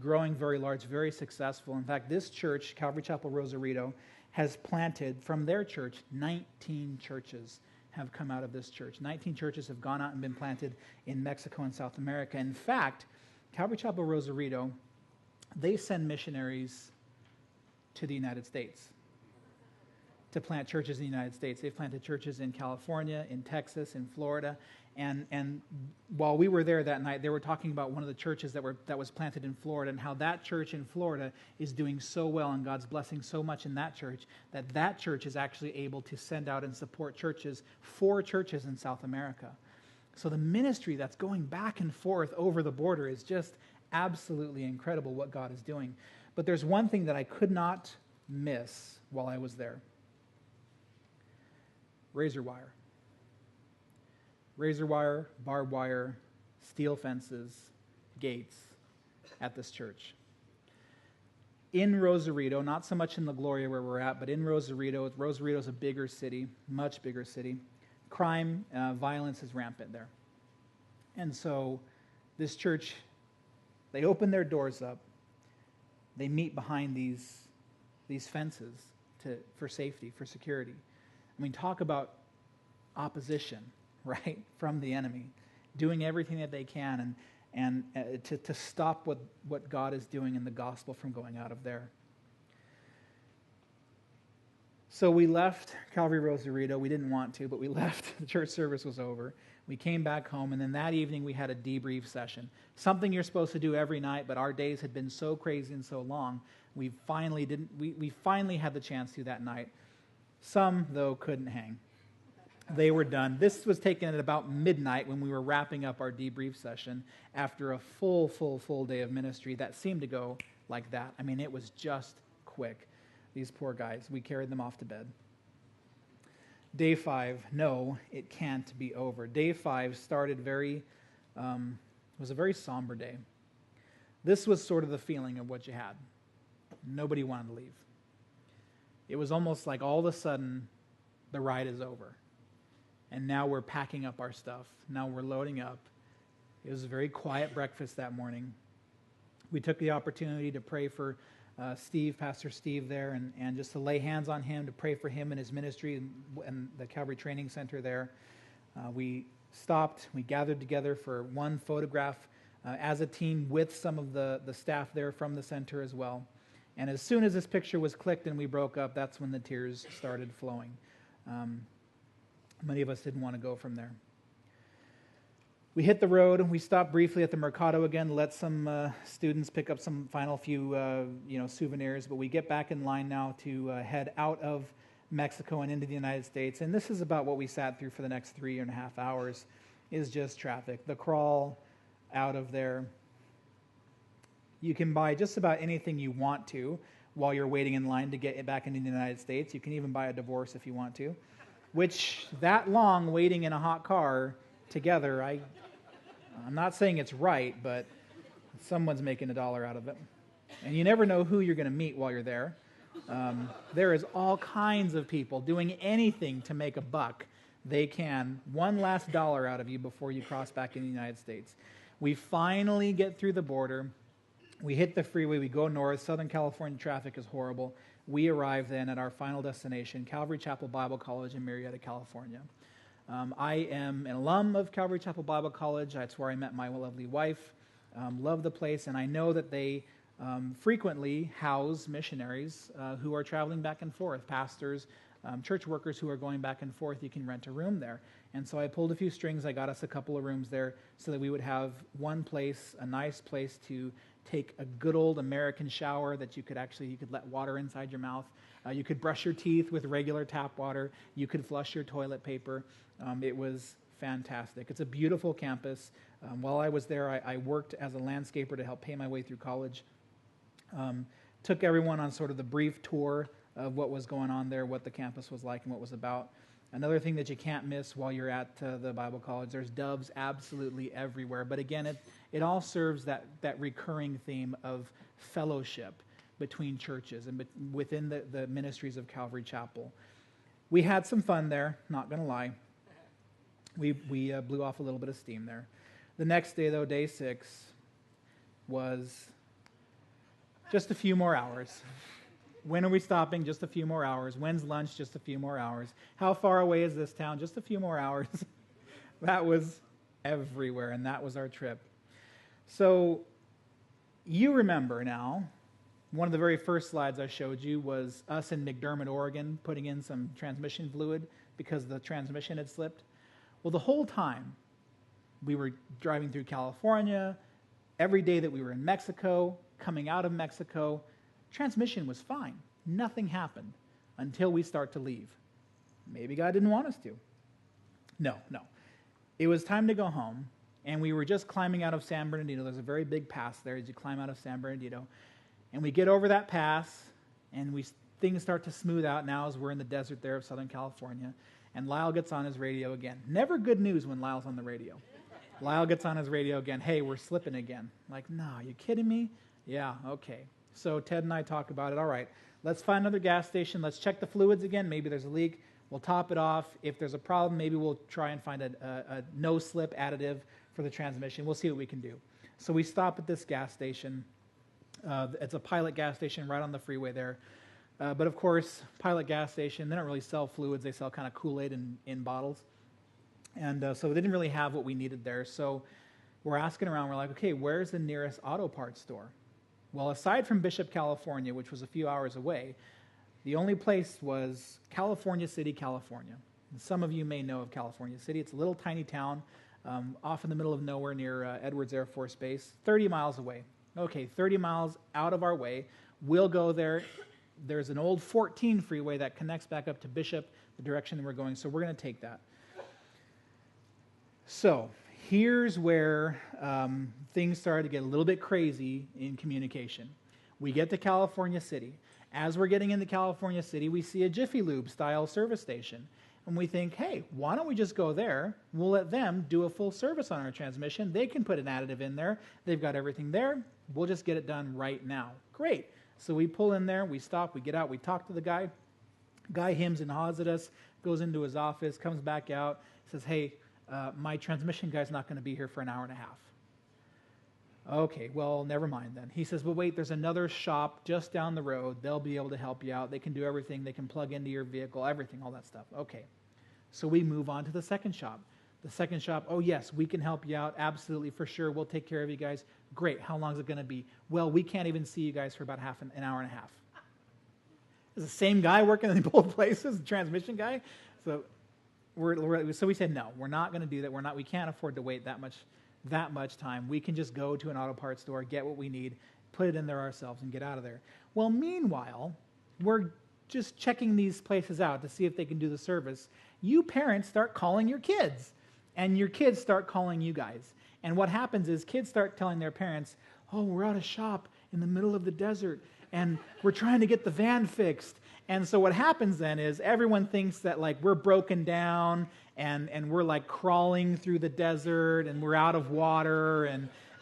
growing very large, very successful. In fact, this church, Calvary Chapel Rosarito, has planted from their church 19 churches have come out of this church. 19 churches have gone out and been planted in Mexico and South America. In fact, Calvary Chapel Rosarito, they send missionaries to the United States to plant churches in the United States. They've planted churches in California, in Texas, in Florida. And while we were there that night, they were talking about one of the churches that was planted in Florida and how that church in Florida is doing so well and God's blessing so much in that church is actually able to send out and support churches, 4 churches in South America. So the ministry that's going back and forth over the border is just absolutely incredible what God is doing. But there's one thing that I could not miss while I was there. Razor wire. Razor wire, barbed wire, steel fences, gates at this church. In Rosarito, not so much in La Gloria where we're at, but in Rosarito, Rosarito's a bigger city, much bigger city. crime, violence is rampant there. And so this church, they open their doors up. They meet behind these fences for safety, for security. I mean, talk about opposition, right, from the enemy, doing everything that they can and to stop what God is doing in the gospel from going out of there. So we left Calvary Rosarito. We didn't want to, but we left. The church service was over. We came back home, and then that evening we had a debrief session. Something you're supposed to do every night, but our days had been so crazy and so long, we finally had the chance to that night. Some, though, couldn't hang. They were done. This was taken at about midnight when we were wrapping up our debrief session after a full day of ministry that seemed to go like that. I mean, it was just quick. These poor guys, we carried them off to bed. Day 5, no, it can't be over. Day 5 started was a very somber day. This was sort of the feeling of what you had. Nobody wanted to leave. It was almost like all of a sudden the ride is over. And now we're packing up our stuff. Now we're loading up. It was a very quiet breakfast that morning. We took the opportunity to pray for Pastor Steve there, and just to lay hands on him, to pray for him and his ministry and the Calvary Training Center there. We stopped, we gathered together for one photograph as a team with some of the staff there from the center as well. And as soon as this picture was clicked and we broke up, that's when the tears started flowing. Many of us didn't want to go from there. We hit the road. We stopped briefly at the Mercado again, let some students pick up some final few souvenirs. But we get back in line now to head out of Mexico and into the United States. And this is about what we sat through for the next 3.5 hours, is just traffic. The crawl out of there. You can buy just about anything you want to while you're waiting in line to get back into the United States. You can even buy a divorce if you want to. Which, that long waiting in a hot car together, I'm not saying it's right, but someone's making $1 out of it. And you never know who you're going to meet while you're there. There is all kinds of people doing anything to make a buck they can. One last dollar out of you before you cross back in the United States. We finally get through the border. We hit the freeway. We go north. Southern California traffic is horrible. We arrive then at our final destination, Calvary Chapel Bible College in Marietta, California. I am an alum of Calvary Chapel Bible College. That's where I met my lovely wife. Love the place, and I know that they frequently house missionaries who are traveling back and forth, pastors, church workers who are going back and forth. You can rent a room there. And so I pulled a few strings. I got us a couple of rooms there so that we would have one place, a nice place to take a good old American shower that you could let water inside your mouth. You could brush your teeth with regular tap water. You could flush your toilet paper. It was fantastic. It's a beautiful campus. While I was there, I worked as a landscaper to help pay my way through college. Took everyone on sort of the brief tour of what was going on there, what the campus was like and what it was about. Another thing that you can't miss while you're at the Bible college, there's doves absolutely everywhere. But again, it all serves that recurring theme of fellowship between churches and within the ministries of Calvary Chapel. We had some fun there, not going to lie. We blew off a little bit of steam there. The next day, though, day 6, was just a few more hours. When are we stopping? Just a few more hours. When's lunch? Just a few more hours. How far away is this town? Just a few more hours. That was everywhere, and that was our trip. So you remember now, one of the very first slides I showed you was us in McDermott, Oregon, putting in some transmission fluid because the transmission had slipped. Well, the whole time we were driving through California, every day that we were in Mexico, coming out of Mexico, transmission was fine. Nothing happened until we start to leave. Maybe God didn't want us to. No. It was time to go home, and we were just climbing out of San Bernardino. There's a very big pass there as you climb out of San Bernardino. And we get over that pass, and things start to smooth out now as we're in the desert there of Southern California. And Lyle gets on his radio again. Never good news when Lyle's on the radio. Lyle gets on his radio again. Hey, we're slipping again. Like, no, are you kidding me? Yeah, okay. So Ted and I talk about it. All right, let's find another gas station. Let's check the fluids again. Maybe there's a leak. We'll top it off. If there's a problem, maybe we'll try and find a no-slip additive for the transmission. We'll see what we can do. So we stop at this gas station. It's a Pilot gas station right on the freeway there. But of course, Pilot gas station, they don't really sell fluids. They sell kind of Kool-Aid in bottles. And so they didn't really have what we needed there. So we're asking around. We're like, okay, where's the nearest auto parts store? Well, aside from Bishop, California, which was a few hours away, the only place was California City, California. And some of you may know of California City. It's a little tiny town off in the middle of nowhere near Edwards Air Force Base, 30 miles away. Okay, 30 miles out of our way. We'll go there. There's an old 14 freeway that connects back up to Bishop, the direction that we're going, so we're going to take that. So here's where things started to get a little bit crazy in communication. We get to California City. As we're getting into California City, we see a Jiffy Lube-style service station. And we think, hey, why don't we just go there? We'll let them do a full service on our transmission. They can put an additive in there. They've got everything there. We'll just get it done right now. Great. So we pull in there. We stop. We get out. We talk to the guy. Guy hems and haws at us, goes into his office, comes back out, says, hey, my transmission guy's not going to be here for an hour and a half. Okay, well, never mind then. He says, but wait, there's another shop just down the road. They'll be able to help you out. They can do everything. They can plug into your vehicle, everything, all that stuff. Okay. So we move on to the second shop. The second shop, oh, yes, we can help you out. Absolutely, for sure. We'll take care of you guys. Great. How long is it going to be? Well, we can't even see you guys for about an hour and a half. Is the same guy working in both places, the transmission guy? So we said, no, we're not going to do that. We can't afford to wait that much time. We can just go to an auto parts store, get what we need, put it in there ourselves, and get out of there. Well, meanwhile, we're just checking these places out to see if they can do the service. You parents start calling your kids, and your kids start calling you guys. And what happens is kids start telling their parents, oh, we're out of shop in the middle of the desert, and we're trying to get the van fixed. And so what happens then is everyone thinks that like we're broken down and we're like crawling through the desert and we're out of water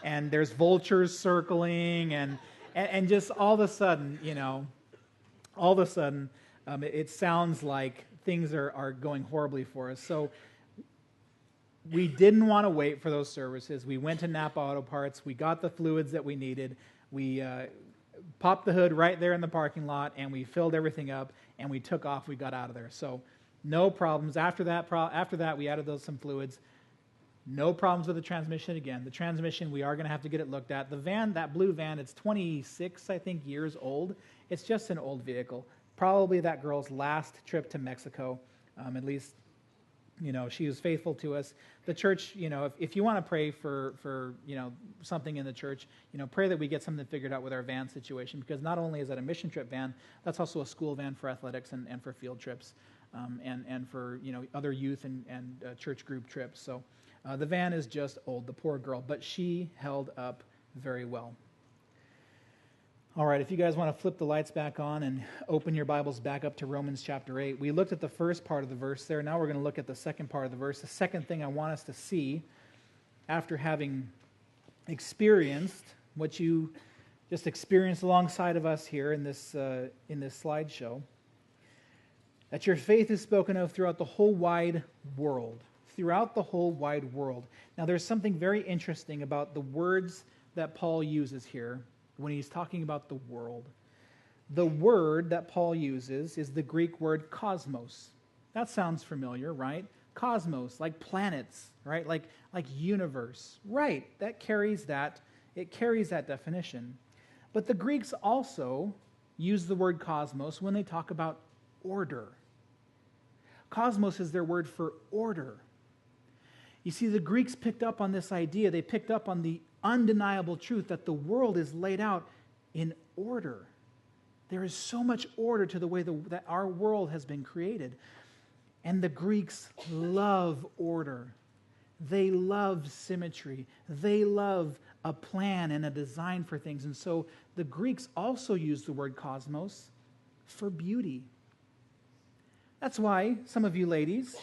and there's vultures circling and just all of a sudden, it sounds like things are going horribly for us. So we didn't want to wait for those services. We went to Napa Auto Parts. We got the fluids that we needed. We popped the hood right there in the parking lot, and we filled everything up, and we took off. We got out of there. So no problems. After that, we added some fluids. No problems with the transmission again. The transmission, we are going to have to get it looked at. The van, that blue van, it's 26, I think, years old. It's just an old vehicle. Probably that girl's last trip to Mexico. At least, she was faithful to us. The church, if you want to pray for something in the church, pray that we get something figured out with our van situation, because not only is that a mission trip van, that's also a school van for athletics and for field trips, and for other youth and church group trips. So the van is just old, the poor girl, but she held up very well. All right, if you guys want to flip the lights back on and open your Bibles back up to Romans chapter 8. We looked at the first part of the verse there. Now we're going to look at the second part of the verse. The second thing I want us to see, after having experienced what you just experienced alongside of us here in this slideshow, that your faith is spoken of throughout the whole wide world. Throughout the whole wide world. Now there's something very interesting about the words that Paul uses here when he's talking about the world. The word that Paul uses is the Greek word cosmos. That sounds familiar, right? Cosmos, like planets, right? Like universe. Right, it carries that definition. But the Greeks also use the word cosmos when they talk about order. Cosmos is their word for order. You see, the Greeks picked up on this idea. They picked up on the undeniable truth that the world is laid out in order. There is so much order to the way that our world has been created. And the Greeks love order. They love symmetry. They love a plan and a design for things. And so the Greeks also use the word cosmos for beauty. That's why some of you ladies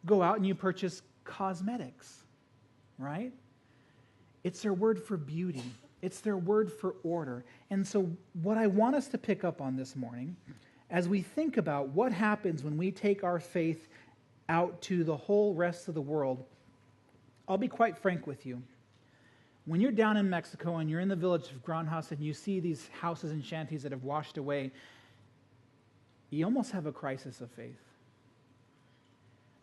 go out and you purchase cosmetics, right? It's their word for beauty. It's their word for order. And so what I want us to pick up on this morning, as we think about what happens when we take our faith out to the whole rest of the world, I'll be quite frank with you. When you're down in Mexico and you're in the village of Granjas and you see these houses and shanties that have washed away, you almost have a crisis of faith.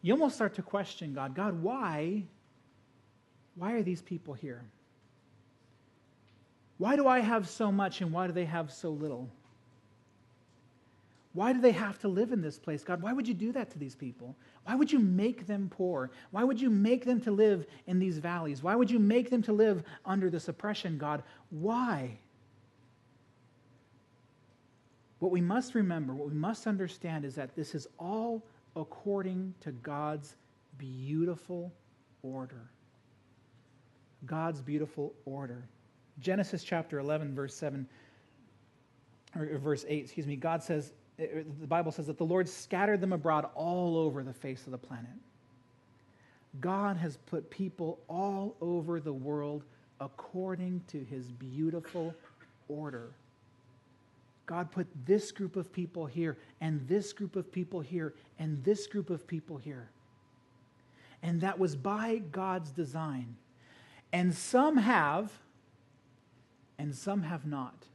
You almost start to question God. God, why are these people here? Why do I have so much and why do they have so little? Why do they have to live in this place? God, why would you do that to these people? Why would you make them poor? Why would you make them to live in these valleys? Why would you make them to live under this oppression, God? Why? What we must remember, what we must understand is that this is all according to God's beautiful order. God's beautiful order. Genesis chapter 11, verse 7, or verse 8, God says, the Bible says that the Lord scattered them abroad all over the face of the planet. God has put people all over the world according to his beautiful order. God put this group of people here, and this group of people here, and this group of people here. And that was by God's design. And some have, and some have not.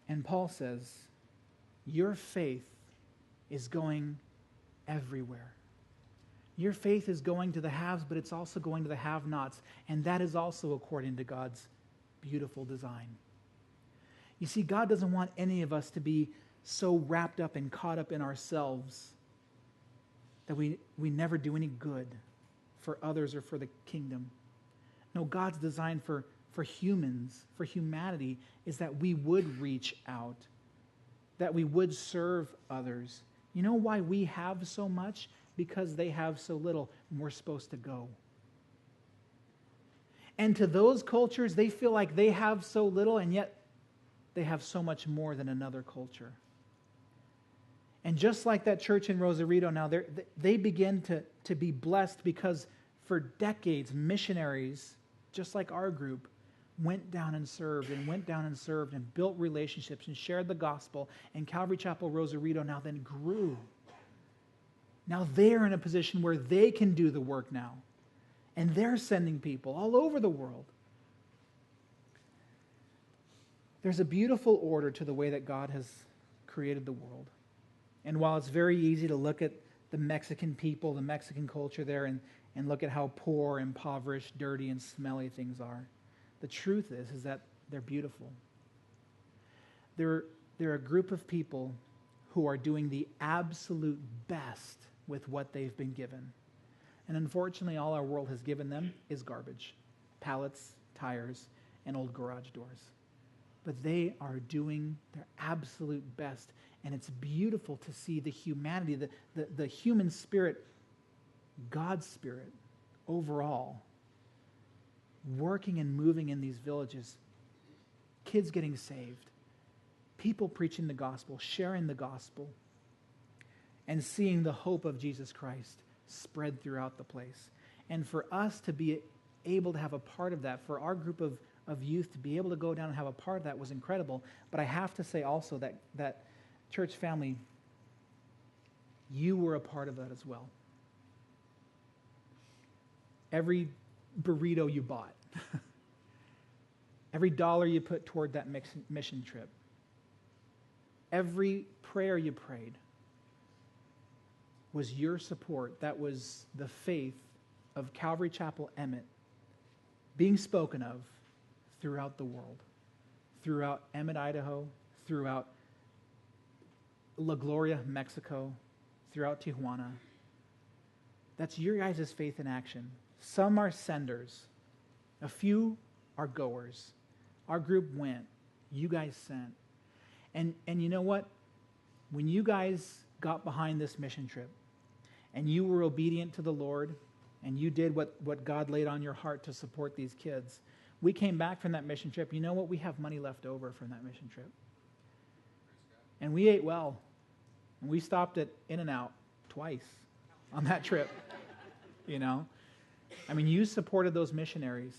And Paul says, your faith is going everywhere. Your faith is going to the haves, but it's also going to the have-nots. And that is also according to God's beautiful design. You see, God doesn't want any of us to be so wrapped up and caught up in ourselves that we never do any good for others or for the kingdom. No, God's design for humans, for humanity, is that we would reach out, that we would serve others. You know why we have so much? Because they have so little, and we're supposed to go. And to those cultures, they feel like they have so little, and yet they have so much more than another culture. And just like that church in Rosarito now, they begin to be blessed because for decades, missionaries, just like our group, went down and served and built relationships and shared the gospel. And Calvary Chapel Rosarito now then grew. Now they're in a position where they can do the work now. And they're sending people all over the world. There's a beautiful order to the way that God has created the world. And while it's very easy to look at the Mexican people, the Mexican culture there, and look at how poor, impoverished, dirty, and smelly things are, the truth is that they're beautiful. They're a group of people who are doing the absolute best with what they've been given. And unfortunately, all our world has given them is garbage. Pallets, tires, and old garage doors. But they are doing their absolute best. And it's beautiful to see the humanity, the human spirit, God's spirit, overall, working and moving in these villages. Kids getting saved. People preaching the gospel, sharing the gospel, and seeing the hope of Jesus Christ spread throughout the place. And for us to be able to have a part of that, for our group of youth to be able to go down and have a part of that was incredible. But I have to say also that church family, you were a part of that as well. Every burrito you bought, every dollar you put toward that mission trip, every prayer you prayed was your support. That was the faith of Calvary Chapel Emmett being spoken of throughout the world, throughout Emmett, Idaho, throughout La Gloria, Mexico, throughout Tijuana. That's your guys' faith in action. Some are senders. A few are goers. Our group went. You guys sent. And you know what? When you guys got behind this mission trip and you were obedient to the Lord and you did what God laid on your heart to support these kids, we came back from that mission trip. You know what? We have money left over from that mission trip. And we ate well. And we stopped at In-N-Out twice on that trip. You know? You supported those missionaries.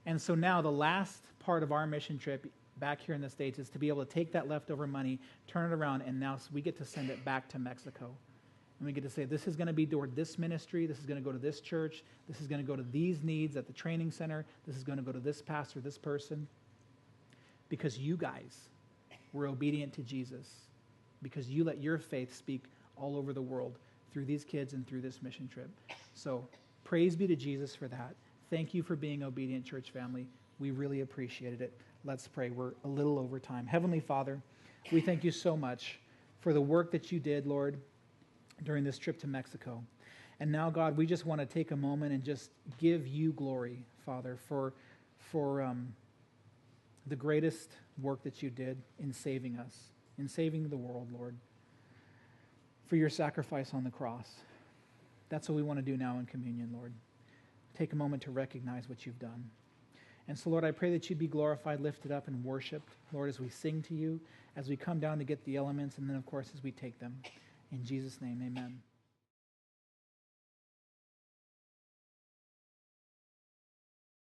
And so now the last part of our mission trip, back here in the States is to be able to take that leftover money, turn it around, and now we get to send it back to Mexico. And we get to say, this is going to be toward this ministry, this is going to go to this church, this is going to go to these needs at the training center, this is going to go to this pastor, this person. Because you guys were obedient to Jesus. Because you let your faith speak all over the world through these kids and through this mission trip. So praise be to Jesus for that. Thank you for being obedient, church family. We really appreciated it. Let's pray. We're a little over time. Heavenly Father, we thank you so much for the work that you did, Lord, during this trip to Mexico. And now, God, we just want to take a moment and just give you glory, Father, for the greatest work that you did in saving us, in saving the world, Lord, for your sacrifice on the cross. That's what we want to do now in communion, Lord. Take a moment to recognize what you've done. And so, Lord, I pray that you be glorified, lifted up, and worshiped, Lord, as we sing to you, as we come down to get the elements, and then, of course, as we take them. In Jesus' name, amen.